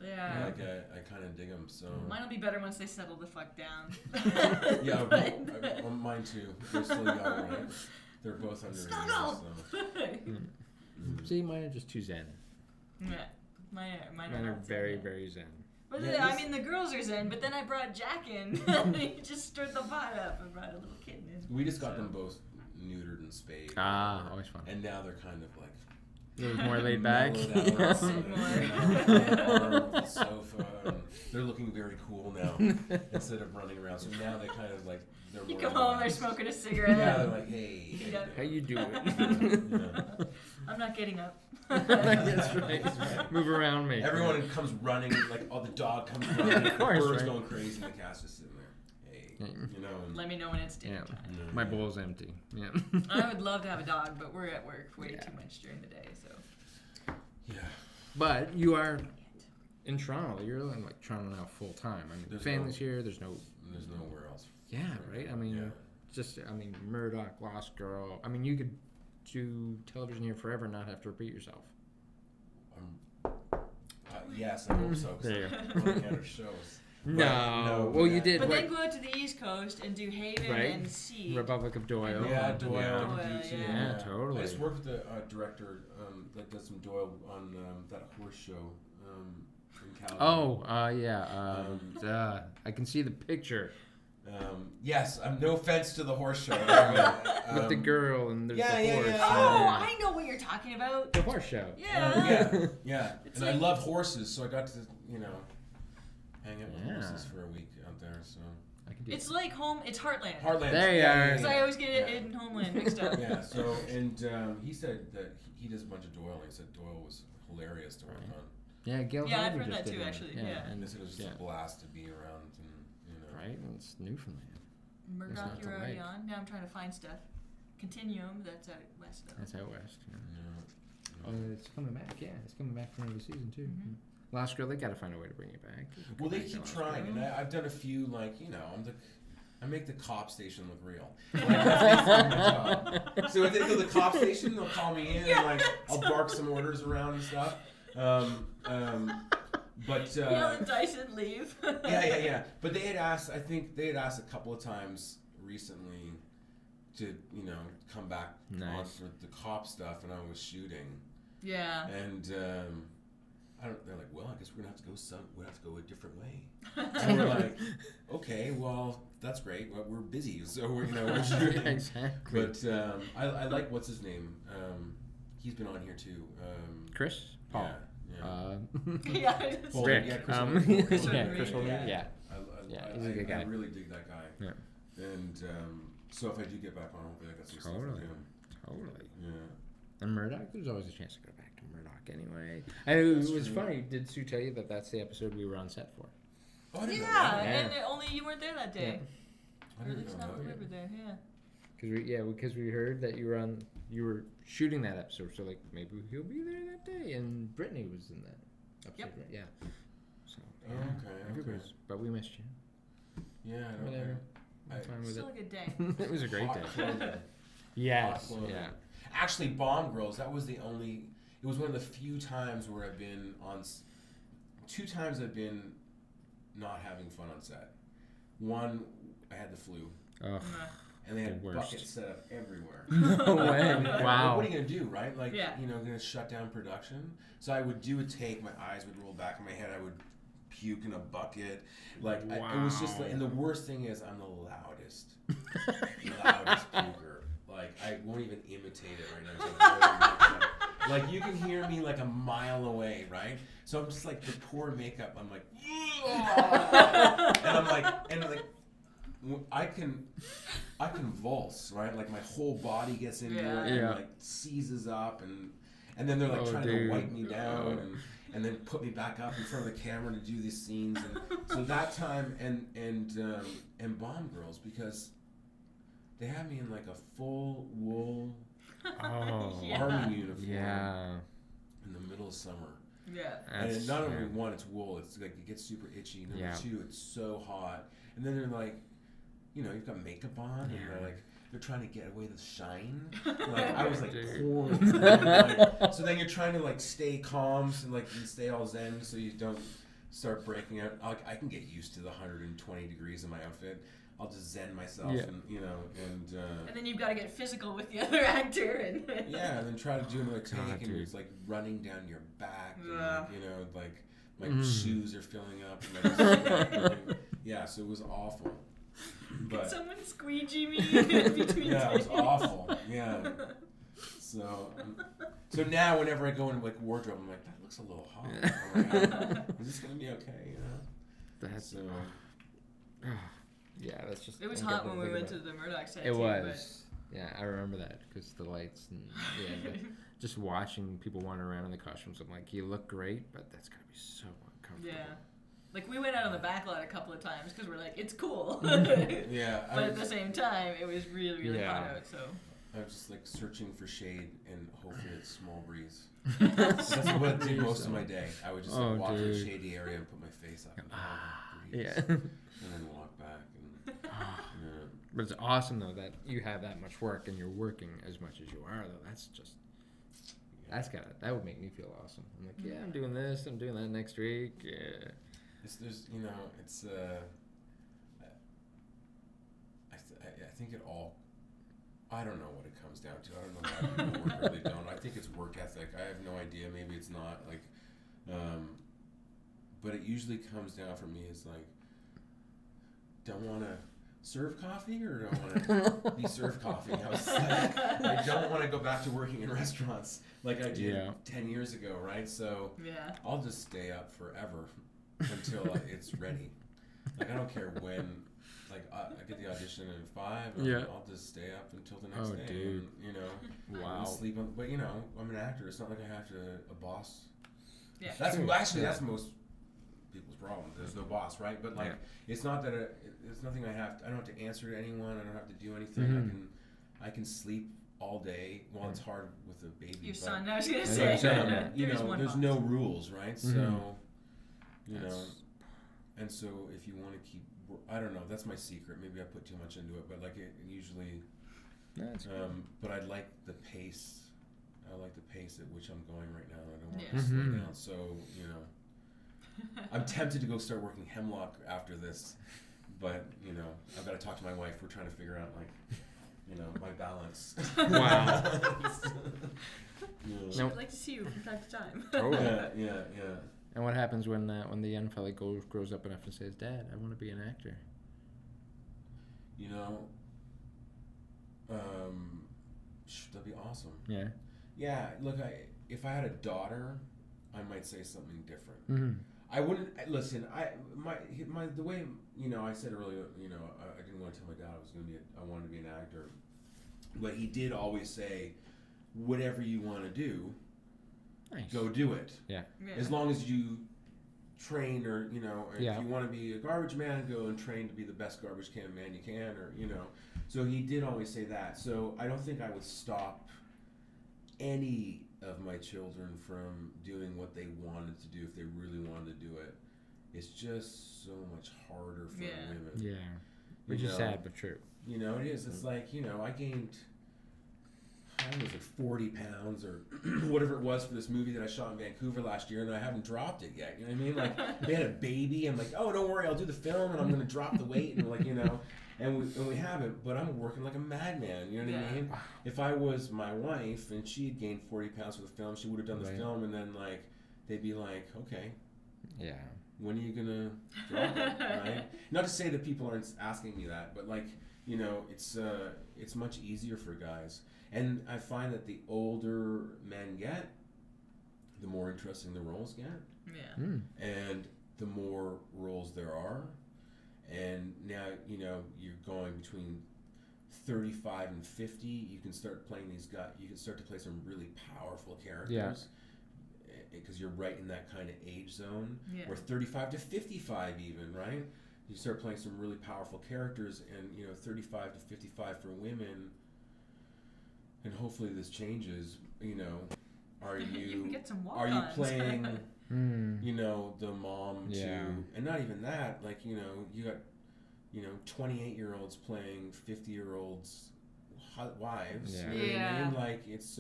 Yeah. Like I kind of dig them. So mine will be better once they settle the fuck down. yeah, mine too. They're still young, right? They're both under a year. So. See, mine are just too zen. Yeah. Mine are not very, zen. very zen. But I mean, the girls are zen, but then I brought Jack in, and he just stirred the pot up and brought a little kitten in. We just got them both neutered and spayed. Always fun. And now they're kind of like a little more laid back. On the sofa. And they're looking very cool now instead of running around. So now they kind of like they're more. You come home, they're smoking a cigarette. Yeah, they're like, hey, how you doing? I'm not getting up. That's right. Move around me. Everyone comes running, like the dog comes running, of course, the birds right? going crazy, and the cat's just sitting there. Hey, you know. And let me know when it's dinner time. My bowl's empty. Yeah. I would love to have a dog, but we're at work way too much during the day, so. Yeah. But you are in Toronto. You're in like Toronto now full time. I mean, There's family's here. There's nowhere else. Yeah, right. I mean, Murdoch, Lost Girl. I mean, you could do television here forever and not have to repeat yourself. Yes, I hope so. Because I'm running out of shows. No. Well, you did. But then go out to the East Coast and do Haven and Seed. Republic of Doyle. Yeah, Doyle. Yeah, totally. I just worked with a director that does some Doyle on that horse show in Calgary. I can see the picture. Yes, no offense to the horse show. With the girl and there's the horse. Yeah. I know what you're talking about. The horse show. Yeah. Yeah. And I love horses, so I got to, hang out with horses for a week out there. So it's like it's Heartland. Heartland. There you are. Because I always get it in Homeland mixed up. Yeah. So he said that he does a bunch of Doyle. He said Doyle was hilarious to work on. Yeah, Gil. Yeah, I've heard that too, actually. Yeah. And this was just a blast to be around, and right. And it's Newfoundland. Murdoch, you're already on. Now I'm trying to find stuff. Continuum, that's out west though. That's out west. Yeah. Oh, it's coming back. Yeah, it's coming back for another season too. Mm-hmm. Lost Girl, they got to find a way to bring it back. Well, they keep trying, and I've done a few. I make the cop station look real. That's basically my job. So if they go to the cop station, they'll call me in, and I'll bark some orders around and stuff. But yell at Dyson, leave. Yeah. But they had asked. I think they had asked a couple of times recently to come back on for the cop stuff, and I was shooting. Yeah. And they're like, well, I guess we're gonna have to go. We have to go a different way. And we're like, okay, well, that's great. Well, we're busy, so we're shooting. Yeah, exactly. But I like what's his name. He's been on here too. Chris. Paul. Yeah. Chris. Yeah. He's a good guy. I really dig that guy. Yeah. And so if I do get back on, hopefully I got some stuff to do. Totally. Yeah. And Murdoch, there's always a chance to go back to Murdoch anyway. It was funny. Did Sue tell you that that's the episode we were on set for? Oh, I didn't know that. And only you weren't there that day. I Or at didn't least know not that. we were there. Yeah. Because we heard that you were shooting that episode, so like maybe he'll be there that day. And Brittany was in that episode, Yep. right? Yeah. So Okay. But we missed you. Yeah, I don't Whatever. know. I'm fine with Still it. a good day. It was a great day. Clothing. Yes. Clothing. Yeah. Actually, Bomb Girls, that was it was one of the few times where I've been on, 2 times I've been not having fun on set. One, I had the flu. Ugh. And they had The worst. buckets set up everywhere. No way. Wow. What are you going to do, right? Like, Yeah. going to shut down production? So I would do a take, my eyes would roll back in my head, I would puke in a bucket. Like, it was just like, and the worst thing is I'm the loudest puker. Like, I won't even imitate it right now. Like, you can hear me like a mile away, right? So I'm just like, the poor makeup, I'm like, and I convulse, right? Like my whole body gets into it and like seizes up, and then they're like trying to wipe me down and then put me back up in front of the camera to do these scenes. And so that time and Bomb Girls, because they had me in like a full wool army uniform in the middle of summer. Yeah. And not only one, it's wool. It's like it gets super itchy. Number two, it's so hot. And then they're like, you know, you've got makeup on, and they're trying to get away the shine. Like I was like pouring. Like, so then you're trying to like stay calm and stay all zen, so you don't start breaking out. I can get used to the 120 degrees in my outfit. I'll just zen myself, and you know, and then you've got to get physical with the other actor, and and then try to do another take, and it's like running down your back, and like, you know, like my shoes are filling up, and so it was awful. But can someone squeegee me between? Yeah, it was awful. Yeah. So now whenever I go into like wardrobe, I'm like, that looks a little hot. I'm like, is this gonna be okay? You know. That's so. Yeah, that's just. It was hot when we went to the Murdoch set. It was. Yeah, I remember that because the lights and just watching people wander around in the costumes. I'm like, you look great, but that's gotta be so uncomfortable. Yeah. Like we went out on the back lot a couple of times because we're like, it's cool. Yeah. But at the same time, it was really, really hot out. So. I was just like searching for shade and hopefully it's small breeze. That's what I did most of my day. I would just like, walk in a shady area and put my face up and breeze, and then walk back. But it's awesome though that you have that much work and you're working as much as you are though. That's just that would make me feel awesome. I'm like, I'm doing this, I'm doing that next week. Yeah. I think it all. I don't know what it comes down to. I don't know why people work or they don't. I think it's work ethic. I have no idea. Maybe it's not like, but it usually comes down for me is like, don't want to serve coffee or don't want to be served coffee. I was like, I don't want to go back to working in restaurants like I did 10 years ago, right? So I'll just stay up forever until it's ready. Like I don't care when. Like I get the audition at 5, and I'll just stay up until the next day. Dude. And, you know, wow. Sleep on. But you know, I'm an actor. It's not like I have a boss. Yeah. That's most people's problem. There's no boss, right? But like, it's not that it's nothing I don't have to answer to anyone. I don't have to do anything. I can sleep all day. Well, it's hard with a baby. Your son, I was gonna say. You know, there's no rules, right? So, you know, and so if you want to keep. I don't know. That's my secret. Maybe I put too much into it, but like it usually. But I like the pace. I like the pace at which I'm going right now. I don't want to slow down. So you know, I'm tempted to go start working Hemlock after this, but you know, I've got to talk to my wife. We're trying to figure out like, you know, my balance. Wow. She would like to see you from time to time. Oh yeah. And what happens when the young fella grows up enough and says, "Dad, I want to be an actor"? You know, that'd be awesome. Yeah. Yeah. Look, if I had a daughter, I might say something different. Mm-hmm. I wouldn't listen. The way you know I said earlier. You know, I didn't want to tell my dad I wanted to be an actor, but he did always say, "Whatever you want to do." Nice. Go do it. Yeah. As long as you train, or you know, if you want to be a garbage man, go and train to be the best garbage can man you can, or you know. So he did always say that. So I don't think I would stop any of my children from doing what they wanted to do if they really wanted to do it. It's just so much harder for women. Yeah. Which is sad but true. You know, it is. It's like, you know, I gained. I was like 40 pounds or whatever it was for this movie that I shot in Vancouver last year, and I haven't dropped it yet. You know what I mean? Like, they had a baby. I'm like, oh, don't worry, I'll do the film, and I'm going to drop the weight, and like, you know, and we haven't. But I'm working like a madman. You know what I mean? If I was my wife and she had gained 40 pounds for the film, she would have done the film, and then like they'd be like, okay, when are you gonna drop it? Right? Not to say that people aren't asking me that, but like, you know, it's much easier for guys. And I find that the older men get, the more interesting the roles get. Yeah. And the more roles there are. And now, you know, you're going between 35 and 50. You can start playing these guys. You can start to play some really powerful characters. Yeah. Because you're right in that kind of age zone. Yeah. Or 35 to 55 even, right? You start playing some really powerful characters. And, you know, 35 to 55 for women... And hopefully this changes. You know, are you get some are you playing you know, the mom to, and not even that, like, you know, you got, you know, 28-year-olds playing 50-year-olds wives. Yeah. You know what I mean? Like, it's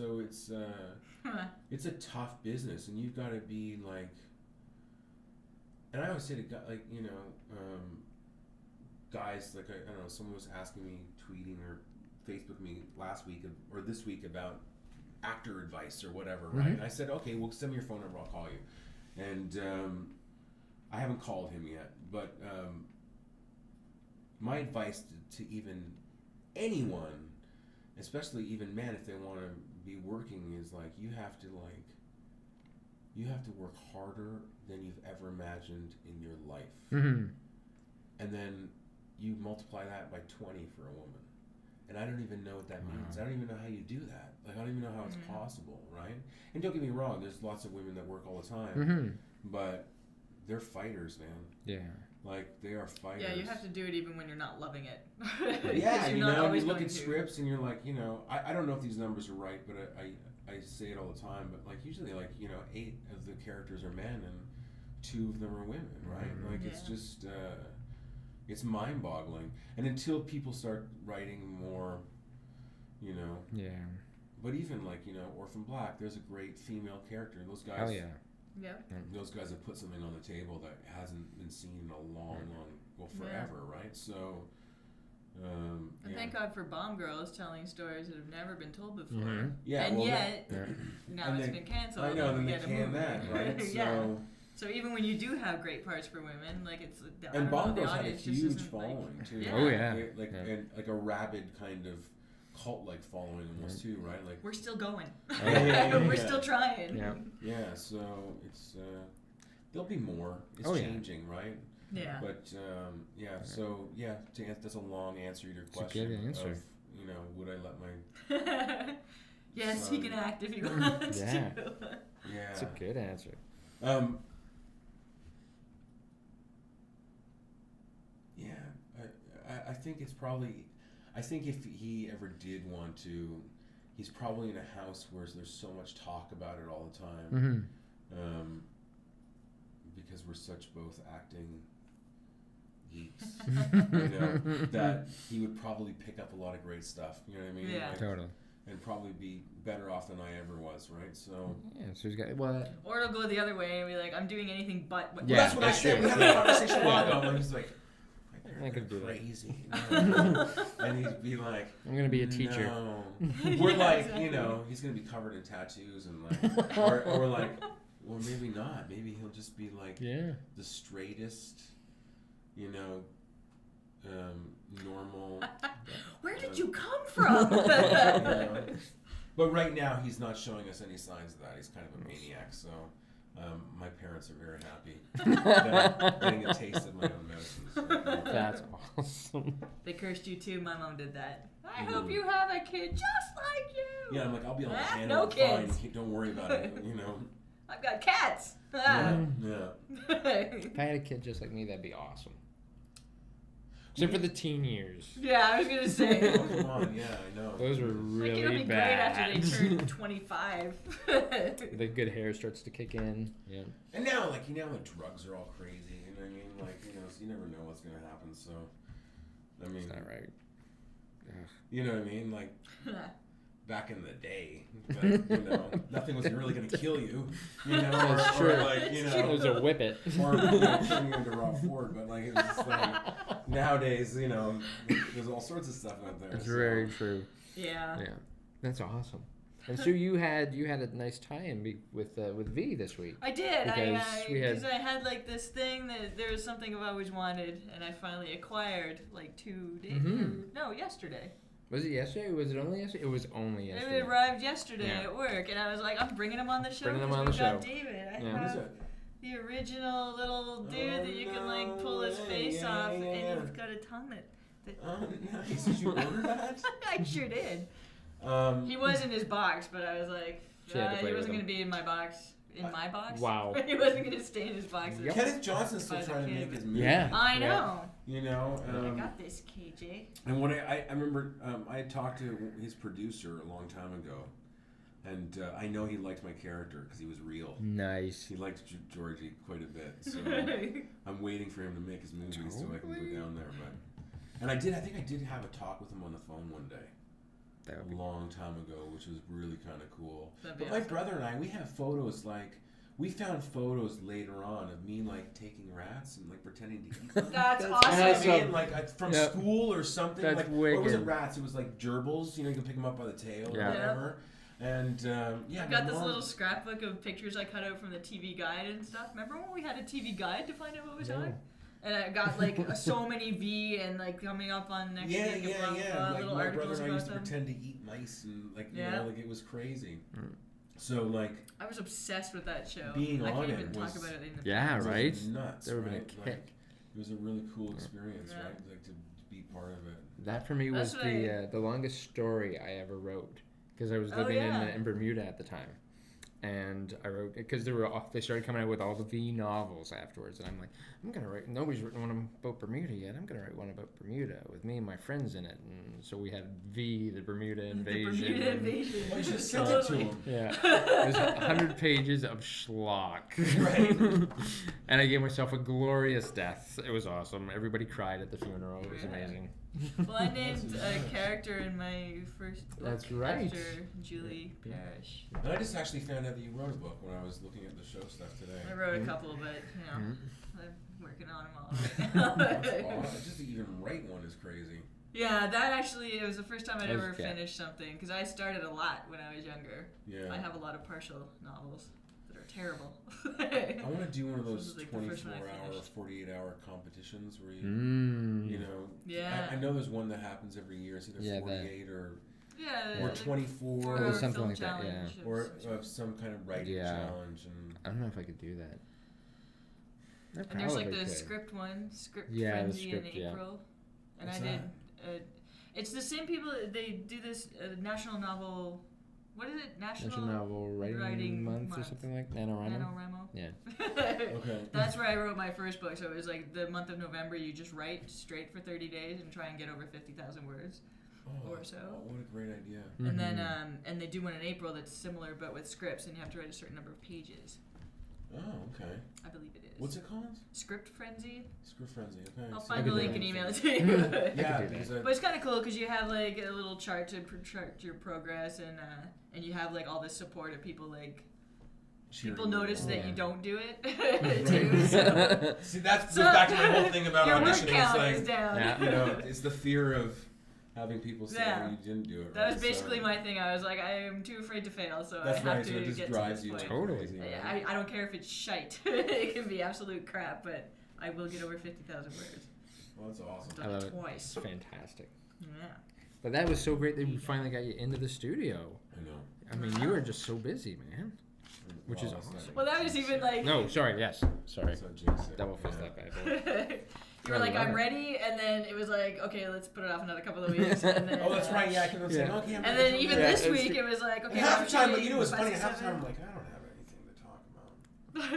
a tough business, and you've got to be like, and I always say to guys, like, you know, guys, like, I don't know, someone was asking me, tweeting or Facebook me last week or this week about actor advice or whatever, right? And I said, okay, well, send me your phone number, I'll call you. And I haven't called him yet, but my advice to even anyone, especially even men, if they want to be working, is like, you have to work harder than you've ever imagined in your life. And then you multiply that by 20 for a woman. And I don't even know what that means. I don't even know how you do that. Like, I don't even know how it's possible, right? And don't get me wrong, there's lots of women that work all the time, but they're fighters, man. Yeah. Like, they are fighters. Yeah, you have to do it even when you're not loving it. Yeah, you know, you look at scripts and you're like, you know, I don't know if these numbers are right, but I say it all the time, but like, usually, like, you know, 8 of the characters are men and 2 of them are women, right? Like, it's just, it's mind-boggling. And until people start writing more, you know. Yeah. But even, like, you know, Orphan Black, there's a great female character. Those guys. Oh, yeah. Yeah. Those guys have put something on the table that hasn't been seen in a long, forever, right? So, and thank God for Bomb Girls telling stories that have never been told before. Yeah. And well, yet, now it's been canceled. I know, and they can that, right? So. So even when you do have great parts for women, like, it's and Bomb Girls had a huge following too. Yeah. Oh yeah. And like a rabid kind of cult-like following almost too, right? Like, we're still going. Yeah. We're still trying. Yeah. Yeah. So it's there'll be more. It's changing, right? Yeah. But So that's a long answer to your question. It's a good answer. Of, you know, would I let my yes, son, he can act if he wants to. Yeah. It's a good answer. I think it's probably. I think if he ever did want to, he's probably in a house where there's so much talk about it all the time. Because we're such both acting geeks, you know, that he would probably pick up a lot of great stuff. You know what I mean? Yeah. Like, Totally. And probably be better off than I ever was, right? So. Yeah. So he's got what? Or it'll go the other way and be like, I'm doing anything but. Well, that's what I said. We had a conversation a while ago, and he's like, I could do crazy. And he'd be like, I'm going to be a teacher. No. We're like, you know, he's going to be covered in tattoos and like, or we're like, well, maybe not. Maybe he'll just be like the straightest, you know, normal. Where did you come from? You know. But right now, he's not showing us any signs of that. He's kind of a maniac, so my parents are very happy getting a taste of my own medicines. That's awesome. They cursed you too. My mom did that. I hope you have a kid just like you. Yeah, I'm like, I'll be able to handle no it kids. fine. Don't worry about it, you know. I've got cats. Yeah. If I had a kid just like me, that'd be awesome. Except for the teen years. Yeah, I was gonna say. Oh, come on, yeah, I know. Those were really like, it'll be bad. great after they turn 25. The good hair starts to kick in. Yeah. And now, like, you know, like, drugs are all crazy. You know what I mean? Like, you know, so you never know what's gonna happen. So, I mean, That's not right. You know what I mean? Like, back in the day, but, you know, nothing was really gonna kill you. You know, That's or true. like, you know, It was a whippet. or you know, turning into Rob Ford. But like, it's just like nowadays, you know, there's all sorts of stuff out there. It's very true. Yeah. Yeah. That's awesome. And so you had a nice tie-in with V this week. I did. Because I had like this thing that there was something I've always wanted, and I finally acquired like 2 days. No, yesterday. Was it yesterday? Was it only yesterday? It was only yesterday. It arrived yesterday at work, and I was like, I'm bringing him on the show. Bringing him on the show. David. I What is have it? the original little dude that you can like pull his face off, and he's got a tongue that Oh, nice. Did you order that? I sure did. He was in his box, but I was like, She had to play he with wasn't him. going to be in my box. In my box? Wow. He wasn't going to stay in his box. Yep. Kenneth Johnson's still As a trying to kid. make his movie. Yeah. I know. You know, I got this, KJ. and when I remember I had talked to his producer a long time ago, And I know he liked my character because he was real. Nice. He liked Georgie quite a bit. So I'm waiting for him to make his movie so I can go down there. And I think I did have a talk with him on the phone one day. A long time ago, which was really kind of cool. But my brother and I, we have photos we found photos later on of me taking rats and pretending to eat them. That's awesome. I mean, from school or something. That's what was it? Rats. It was gerbils. You can pick them up by the tail or whatever. And I've got this little scrapbook of pictures I cut out from the TV guide and stuff. Remember when we had a TV guide to find out what was on? And I got so many V and coming up on next week and blah, blah, blah, little my articles brother and I used to about them. pretend to eat mice and it was crazy. So I was obsessed with that show. Being I on can't it even was, talk about it in the right? Nuts. That would have right? been a kick. It was a really cool experience, right? To be part of it. That for me was the longest story I ever wrote because I was living in Bermuda at the time. And I wrote because they started coming out with all the V novels afterwards, and I'm like, I'm gonna write. Nobody's written one about Bermuda yet. I'm gonna write one about Bermuda with me and my friends in it, and so we had V, the Bermuda Invasion. The Bermuda Invasion. Well, you should send it to him. Yeah, it was 100 pages of schlock. Right. And I gave myself a glorious death. It was awesome. Everybody cried at the funeral. It was amazing. Well, I named a character in my first book after Julie Parrish. And I just actually found out that you wrote a book when I was looking at the show stuff today. I wrote a couple, but I'm working on them all right now. That's awesome. Just to even write one is crazy. Yeah, that actually, it was the first time I'd ever finished something, because I started a lot when I was younger. Yeah. I have a lot of partial novels that are terrible. I want to do one of those 24-hour, 48-hour competitions where you know, yeah. I know there's one that happens every year. It's either 48 or 24 or something like that, or some kind of writing challenge. And I don't know if I could do that. And there's the script one, Script Frenzy in April. And What's I did. It's the same people. They do this national novel. What is it? National Novel Writing Month or something like that? NaNoWriMo? Yeah. Okay. That's where I wrote my first book. So it was the month of November. You just write straight for 30 days and try and get over 50,000 words or so. Oh, what a great idea. Mm-hmm. And then and they do one in April that's similar but with scripts, and you have to write a certain number of pages. Oh, okay. I believe it is. What's it called? Script Frenzy. Script Frenzy, okay. I'll find the link and email it to you. Yeah, but it's kind of cool because you have a little chart to chart your progress, and you have all this support of people people notice that you don't do it too. So. See, that goes back to my whole thing about your auditioning. Word count is down. It's the fear of having people say you didn't do it. That was basically my thing. I was like, I am too afraid to fail, so I have to get to this point. Totally. I don't care if it's shite. It can be absolute crap, but I will get over 50,000 words. Well, that's awesome. I love it. Twice. It's fantastic. Yeah. But that was so great that we finally got you into the studio. I know. I mean, you were just so busy, man. Which is awesome. Well, that was even No, sorry, yes. Sorry. Double fist that bad boy. You were like, I'm ready, and then it was like, okay, let's put it off another couple of weeks. And then, that's right, yeah. I kept saying, okay, I'm ready. And then even this week, it was like, okay, half the time, but it's funny, half the time I'm like, I don't have anything to talk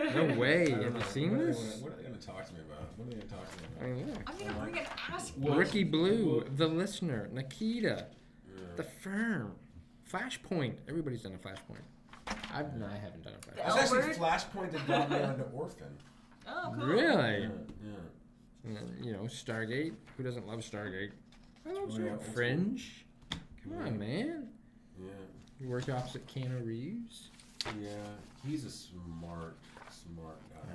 about. No way. Have you seen this? What are they going to talk to me about? What are they going to talk to me about? I mean, I'm going to bring an ask. Ricky Blue, The Listener, Nikita, The Firm, Flashpoint. Everybody's done a Flashpoint. I haven't done a Flashpoint. It's actually Flashpoint that got me onto Orphan. Oh, cool. Really? Yeah. And then, Stargate. Who doesn't love Stargate? I love Stargate. Fringe. Come on, man. Yeah. You worked opposite Keanu Reeves. Yeah, he's a smart guy.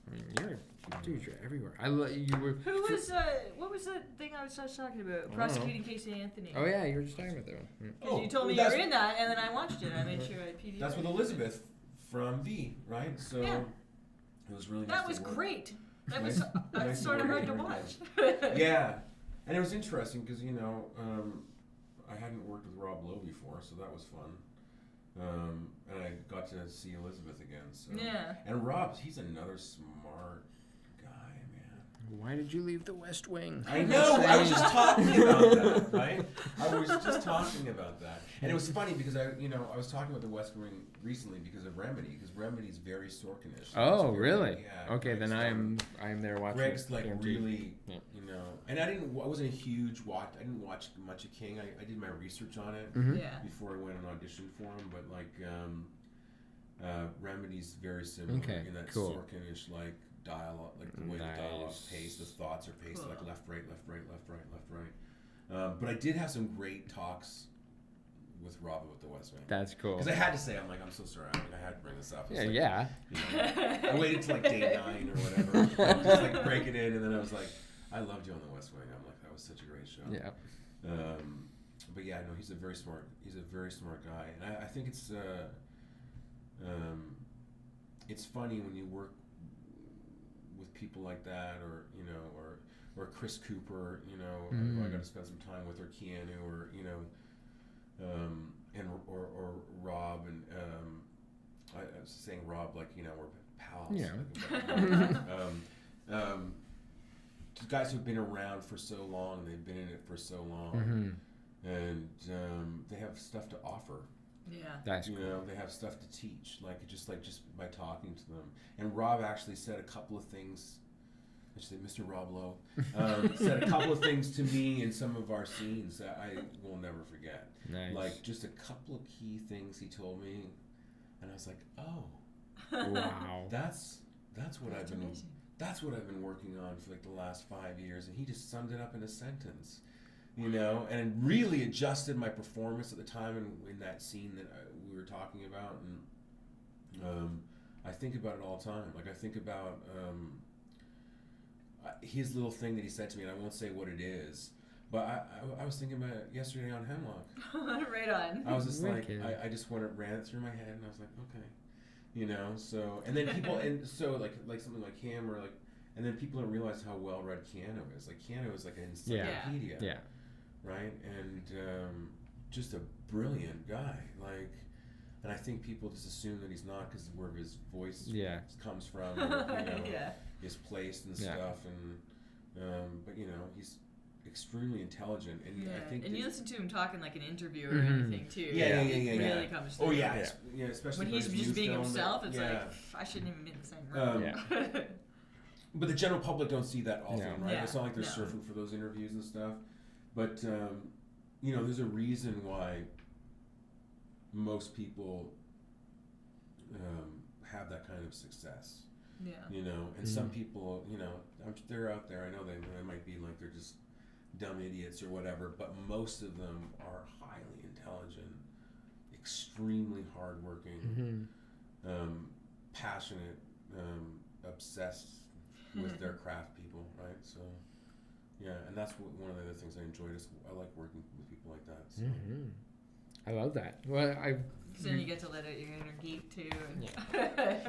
I mean, you're everywhere. You were. Who was? What was the thing I was just talking about? Prosecuting Casey Anthony. Oh yeah, you were just talking about that one. Because you told me you were in that, and then I watched it. I made sure I PD'd. That's with Elizabeth from V, right? So it was really nice. That was great. That was sort of hard to watch. Yeah, and it was interesting because I hadn't worked with Rob Lowe before, so that was fun. And I got to see Elizabeth again. So. Yeah. And Rob, he's another smart guy, man. Why did you leave the West Wing? I know. I was just talking about that, right? I was just talking about that, and it was funny because I was talking about the West Wing recently because of Remedy, because Remedy's very Sorkinish. Oh, really? Yeah. Okay, Greg's then I'm there watching. Greg's like really, yeah. And I wasn't a huge watch. I didn't watch much of King. I did my research on it before I went and auditioned for him, but like Remedy's very similar in that Sorkinish like dialogue, like the way the dialogue's paced, the thoughts are paced, like left, right, left, right, left, right, left, right. But I did have some great talks with Rob about the West Wing. That's cool. Because I had to say, I'm so sorry. I had to bring this up. Yeah. I waited till like day 9 or whatever, just like break it in, and then I was like, I loved you on the West Wing. I'm like, that was such a great show. Yeah. But yeah, no, he's a very smart guy, and I think it's funny when you work with people like that, or Chris Cooper, who I got to spend some time with, or Keanu, or and or Rob, and I was saying Rob like we're pals. Yeah. Guys who've been around for so long, they've been in it for so long, and they have stuff to offer. Yeah, that's cool. They have stuff to teach, just by talking to them. And Rob actually said a couple of things. I should say, Mr. Rob Lowe said a couple of things to me in some of our scenes that I will never forget. Nice. Like just a couple of key things he told me, and I was like, oh, wow, that's what I've been. Amazing. That's what I've been working on for like the last 5 years, and he just summed it up in a sentence. And it really adjusted my performance at the time in that scene that we were talking about, and I think about it all the time. Like I think about his little thing that he said to me, and I won't say what it is, but I was thinking about it yesterday on Hemlock. Right on. I was just like, I just ran it through my head, and I was like, okay. So and then people and so like something like him or like, and then people don't realize how well read Keanu is. Like Keanu is like an encyclopedia. Yeah. Right, and just a brilliant guy. Like, and I think people just assume that he's not because where his voice comes from, or, is placed and stuff. And but he's extremely intelligent, and I think. And you listen to him talking like an interviewer or anything too. Yeah. Really comes through. Oh yeah, especially when he's just being himself. It's like I shouldn't even be in the same room. But the general public don't see that often, right? Yeah. It's not like they're surfing for those interviews and stuff. But there's a reason why most people have that kind of success. Yeah. And some people, they're out there. I know they might be like they're just dumb idiots or whatever, but most of them are highly intelligent, extremely hardworking, passionate, obsessed with their craft people, right? So. Yeah, and that's one of the other things I enjoyed is I like working with people like that. So. I love that. Well, because then you get to let out your inner geek too. And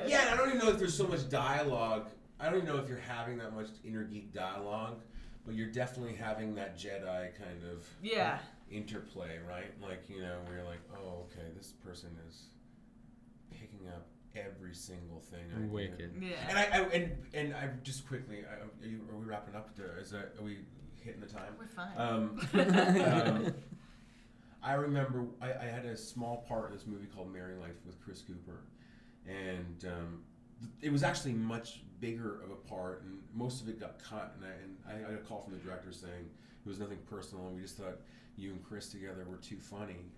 yeah, and I don't even know if there's so much dialogue. I don't even know if you're having that much inner geek dialogue, but you're definitely having that Jedi kind of interplay, right? Like, where you're like, oh, okay, this person is picking up every single thing I Wicked. did. Yeah. And I just quickly, are we wrapping up? Are we hitting the time? We're fine. I remember I had a small part in this movie called Marry Life with Chris Cooper, and it was actually much bigger of a part, and most of it got cut. And I got a call from the director saying it was nothing personal, and we just thought you and Chris together were too funny.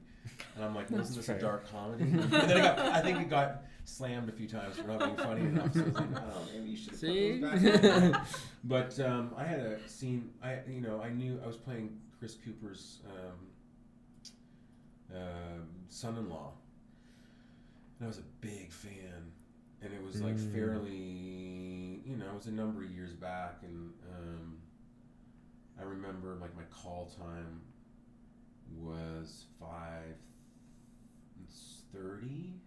And I'm like, wasn't this a dark comedy? And then I think it got slammed a few times for not being funny enough. So I was like, oh, maybe you should have put those back. But I had a scene. I knew I was playing Chris Cooper's son-in-law, and I was a big fan. And it was like fairly, it was a number of years back, and I remember like my call time was 5:30,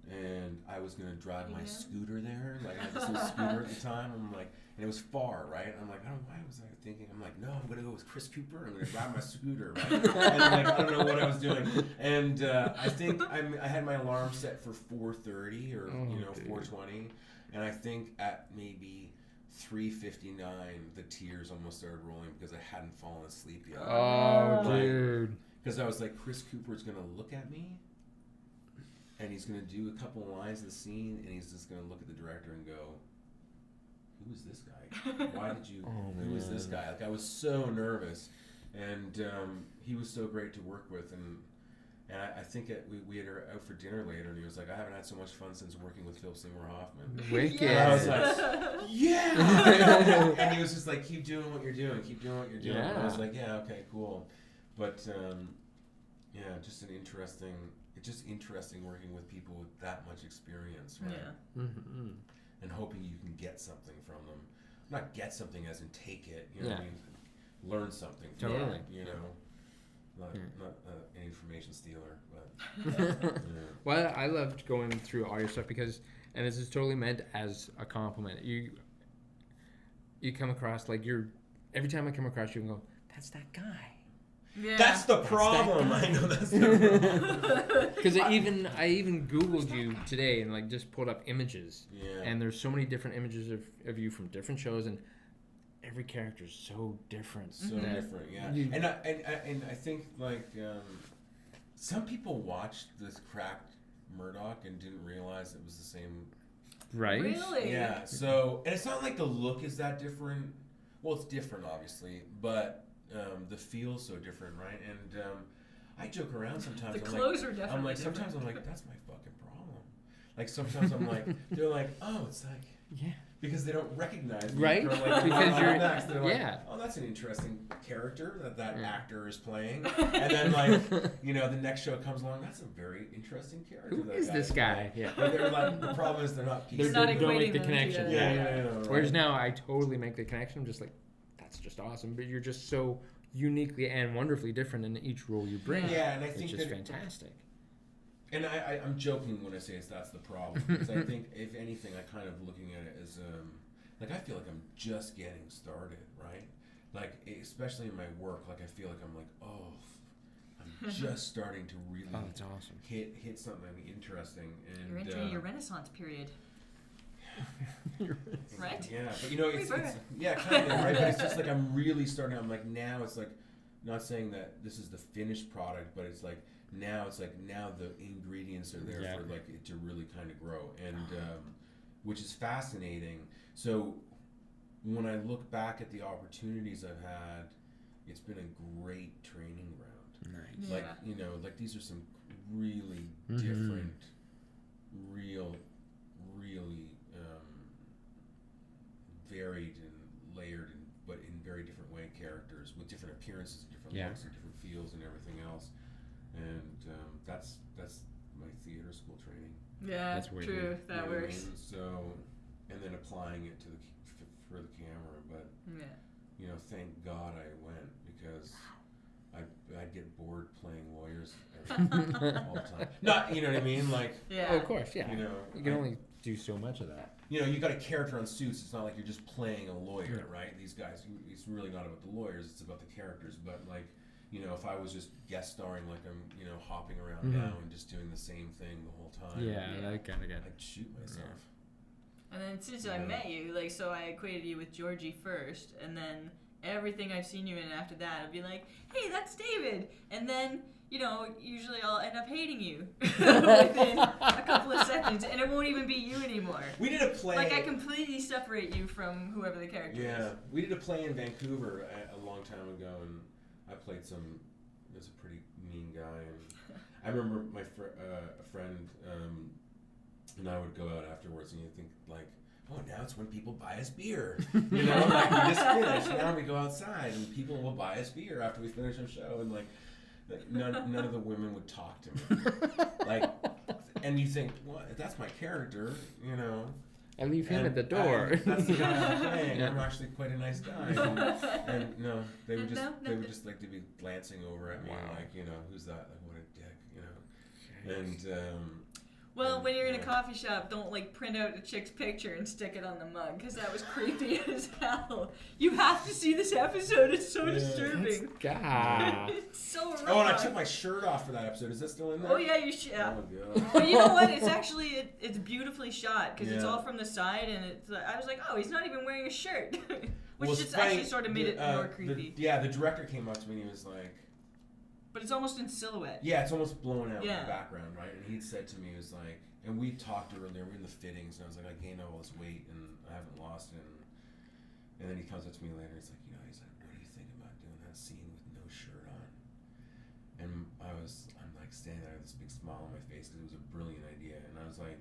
and I was gonna drive my scooter there. Like I had this little scooter at the time. I'm like, and it was far, right? I'm like, why was I thinking? I'm like, no, I'm gonna go with Chris Cooper. I'm gonna drive my scooter, right? And I'm like, I don't know what I was doing. And I think I had my alarm set for 4:30 or 4:20, and I think at maybe 3:59, the tears almost started rolling because I hadn't fallen asleep yet. Oh, dude. Because I was like, Chris Cooper's going to look at me, and he's going to do a couple of lines of the scene, and he's just going to look at the director and go, who is this guy? Why did you, who is this guy? Like, I was so nervous, and he was so great to work with, and I think we had her out for dinner later, and he was like, I haven't had so much fun since working with Philip Seymour Hoffman. Wicked. And I was like, yeah! And he was just like, keep doing what you're doing, keep doing what you're doing. Yeah. And I was like, yeah, okay, cool. But, yeah, just interesting working with people with that much experience, right? Yeah. Mm-hmm. And hoping you can get something from them. Not get something as in take it, you know what I mean? Learn something from Totally. it, you know? Not an information stealer, but yeah. Well, I loved going through all your stuff because, and this is totally meant as a compliment. You come across like every time I come across you and go, that's that guy. Yeah. That's the problem. I know that's the problem. Because I even Googled you today and like just pulled up images. Yeah. And there's so many different images of you from different shows, and every character is so different. So different, yeah. And I think like some people watched this cracked Murdoch and didn't realize it was the same. Right? Really? Yeah. So, and it's not like the look is that different. Well, it's different, obviously, but the feel's so different, right? And I joke around sometimes. The clothes are definitely I'm like, different. sometimes I'm like, that's my fucking problem. Like sometimes I'm like, they're like, oh, it's like, Yeah. because they don't recognize me. Right? Or like, Because you're next. They're like, yeah. oh, that's an interesting character that Yeah. actor is playing. And then like, you know, the next show comes along, that's a very interesting character. Who that is this guy? Yeah. But they're like, the problem is they're not They pieces. not don't make equating the them connection. together. Yeah, right. Whereas now I totally make the connection. I'm just like, that's just awesome. But you're just so uniquely and wonderfully different in each role you bring. Yeah, and I think it's just that, fantastic. and I'm joking when I say that's the problem, because I think if anything, I kind of looking at it as like I feel like I'm just getting started, right? Like especially in my work, like I feel like I'm like, oh, I'm just starting to really Oh, that's awesome. hit something interesting, and You're entering your Renaissance period. Right? Yeah, but you know, it's yeah, kind of right. But it's just like I'm really starting. I'm like now it's like not saying that this is the finished product, but it's like now the ingredients are there for like it to really kind of grow, and which is fascinating. So when I look back at the opportunities I've had, it's been a great training ground. Nice. Yeah. Like you know, like these are some really different, really varied and layered, but in very different way characters with different appearances, and different looks, and different feels, and everything else. And that's my theater school training. Yeah, That's weird. true. You That know what I works. mean? So, and then applying it to for the camera, but Yeah. you know, thank God I went because I'd get bored playing lawyers all the time. Not, you know what I mean? Like, Yeah. Oh, of course, yeah. you know, You can only do so much of that. you know, you got a character on Suits. It's not like you're just playing a lawyer, right? These guys, it's really not about the lawyers. It's about the characters. But like, you know, if I was just guest starring, like I'm, you know, hopping around now and just doing the same thing the whole time, Yeah, that kind of good. I'd shoot myself. And then since I met you, like, so I equated you with Georgie first, and then everything I've seen you in after that, I'd be like, hey, that's David. And then, you know, usually I'll end up hating you within a couple of seconds, and it won't even be you anymore. We did a play. Like, I completely separate you from whoever the character is. Yeah, we did a play in Vancouver a long time ago, and I played there's a pretty mean guy, and I remember my a friend and I would go out afterwards, and you think like, oh, now it's when people buy us beer, you know, like we just finished, now we go outside, and people will buy us beer after we finish our show, and like none of the women would talk to me, like, and you think, well, that's my character, you know. I leave him at the door. That's the guy I'm playing. I'm actually quite a nice guy. And no, they would just like to be glancing over at me like, you know, who's that? Like, what a dick, you know. And Well, when you're in a coffee shop, don't like print out a chick's picture and stick it on the mug, because that was creepy as hell. You have to see this episode. It's so disturbing. God. It's so wrong. Oh, and I took my shirt off for that episode. Is that still in there? Oh yeah, you should. Yeah. Oh god. But you know what? It's actually it's beautifully shot because it's Yeah. all from the side, and it's. I was like, oh, he's not even wearing a shirt, which Well, just funny, actually sort of made it more creepy. The director came up to me and he was like, But it's almost in silhouette. yeah, it's almost blown out in Yeah. the background, right? And he said to me, he was like, and we talked earlier, we were in the fittings, and I was like, I gained all this weight and I haven't lost it. And then he comes up to me later, he's like, he's like, what do you think about doing that scene with no shirt on? And I'm like standing there with this big smile on my face because it was a brilliant idea. And I was like,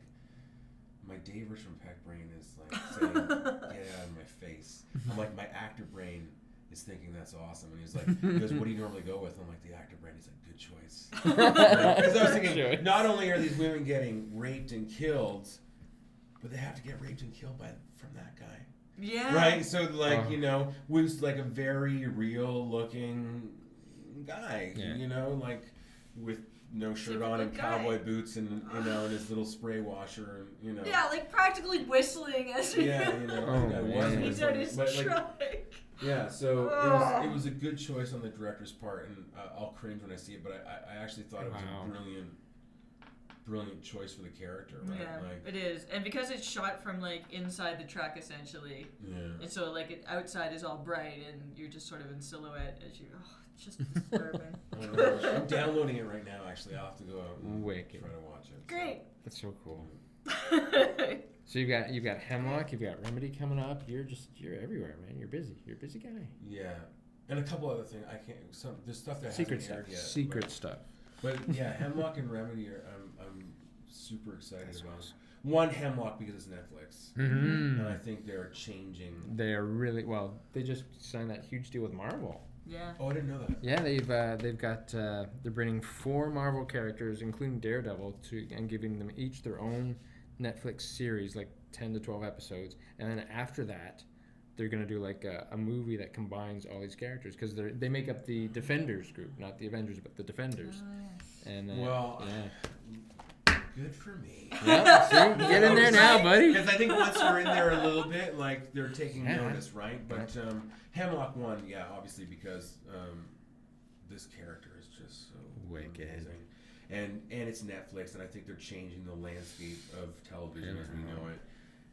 my David Richmond-Peck brain is like saying, get out of my face. I'm like, my actor brain is thinking that's awesome. And he goes, what do you normally go with? I'm like, the actor brain. He's like, good choice. Because I was thinking, not only are these women getting raped and killed, but they have to get raped and killed from that guy. Yeah. Right? So, like, was like a very real looking guy, like with no shirt Super on good and guy. cowboy boots and, and his little spray washer and, Yeah, like practically whistling as he. Yeah, He's on his truck. Yeah, so it was a good choice on the director's part, and I'll cringe when I see it, but I actually thought it was a brilliant choice for the character, right? Yeah, like, it is, and because it's shot from like inside the truck essentially, and so like outside is all bright, and you're just sort of in silhouette as you. Oh, it's just disturbing. I'm downloading it right now. Actually, I'll have to go out and try to watch it. Great. That's so cool. So you've got Hemlock, you've got Remedy coming up. You're everywhere, man. You're busy. You're a busy guy. Yeah, and a couple other things. There's stuff that secret hasn't aired stuff. yet. Stuff. But yeah, Hemlock and Remedy I'm super excited about. Awesome. One, Hemlock because it's Netflix, and I think they're changing. They are really well. They just signed that huge deal with Marvel. Yeah. Oh, I didn't know that. Yeah, they've got they're bringing 4 Marvel characters, including Daredevil, and giving them each their own Netflix series, like 10 to 12 episodes, and then after that, they're gonna do like a movie that combines all these characters because they make up the Defenders group, not the Avengers, but the Defenders. And good for me. Yeah, see, get in there now, buddy. Because I think once you're in there a little bit, like they're taking notice, right? But Hemlock won, obviously because this character is just so amazing. And it's Netflix, and I think they're changing the landscape of television as we know it.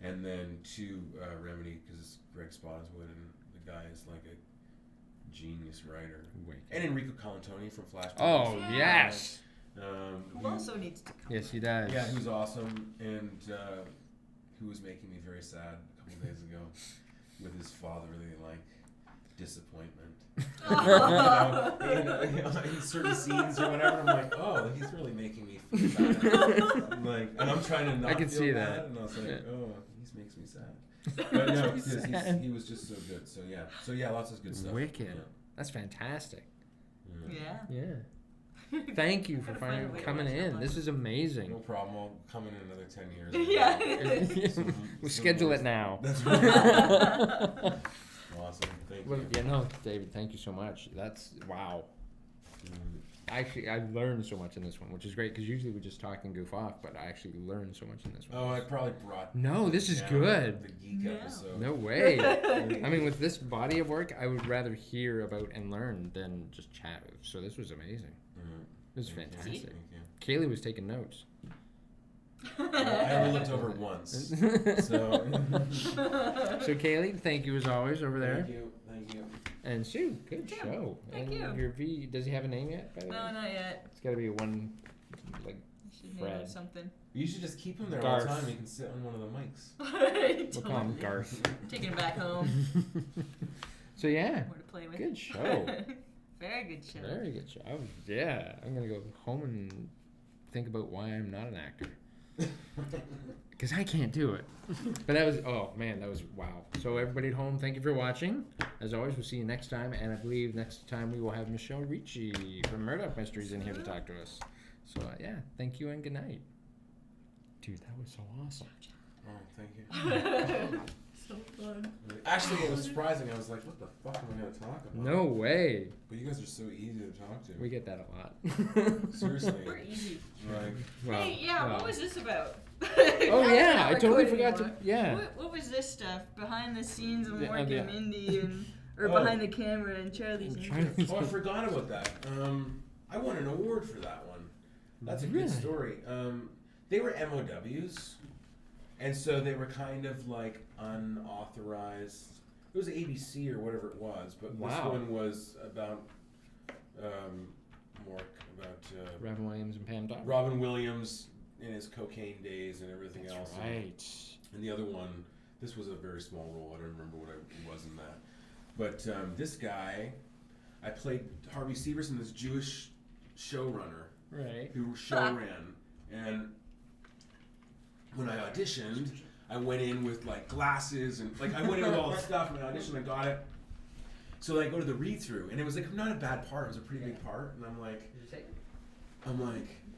And then 2, Remedy, because it's Greg Spottiswoode, and the guy is like a genius writer. And Enrico Colantoni from Flash. Oh, yes. Who also needs to come. Yes, he does. Yeah, who's awesome, and who was making me very sad a couple of days ago with his fatherly, like, disappointment. In certain scenes or whatever, I'm like, oh, he's really making me feel bad. Like, and I'm trying to not I can feel see bad, that. and I was like, oh, he makes me sad. But no, because he was just so good. So yeah, lots of good stuff. Wicked. Yeah. That's fantastic. Yeah. Thank you for finally coming in. This is amazing. No problem. I'll come in another 10 years. Yeah. We'll schedule it now. That's right. Awesome. Thank you. Yeah, no, David, thank you so much. That's wow. Actually, I learned so much in this one, which is great because usually we just talk and goof off, but I actually learned so much in this one. Oh, I probably brought. No, this is good. The geek episode. No way. I mean, with this body of work, I would rather hear about and learn than just chat. So this was amazing. It was fantastic. Kaylee was taking notes. I only looked over once. So Kaylee, thank you as always over there. Thank you. And Sue, good show. Thank and you. Your V, does he have a name yet? By the way? No, not yet. It's got to be one, like, You should Fred. name it something. You should just keep him there Garth. all the time. You can sit on one of the mics. We'll call him Garth. Taking it back home. So yeah, More to play with. good show. Very good show. Very good show. I'm gonna go home and think about why I'm not an actor. Because I can't do it. But that was, wow. So everybody at home, thank you for watching. As always, we'll see you next time. And I believe next time we will have Michelle Ricci from Murdoch Mysteries in here to talk to us. So thank you and good night. Dude, that was so awesome. Oh, thank you. So fun. Actually, it was surprising. I was like, what the fuck am I going to talk about? No way. But you guys are so easy to talk to. We get that a lot. Seriously. We're easy. Like, Hey, what was this about? Oh yeah, I totally forgot to. Yeah. What was this stuff behind the scenes of Yeah, Mork yeah. and Mindy and or Oh. behind the camera and Charlie's? oh, I forgot about that. I won an award for that one. That's a Really? good story. They were MOWs, and so they were kind of like unauthorized. It was ABC or whatever it was, but this Wow. one was about Mork, about Robin Williams and Pam Dodd. Robin Williams in his cocaine days and everything That's else. right. And the other one, this was a very small role. I don't remember what it was in that. But this guy, I played Harvey Severson, this Jewish showrunner Right. who show ran. And when I auditioned, I went in with like glasses and like I went in with all the stuff. And I auditioned, I got it. So I go to the read through, and it was like not a bad part. It was a pretty big part, and I'm like,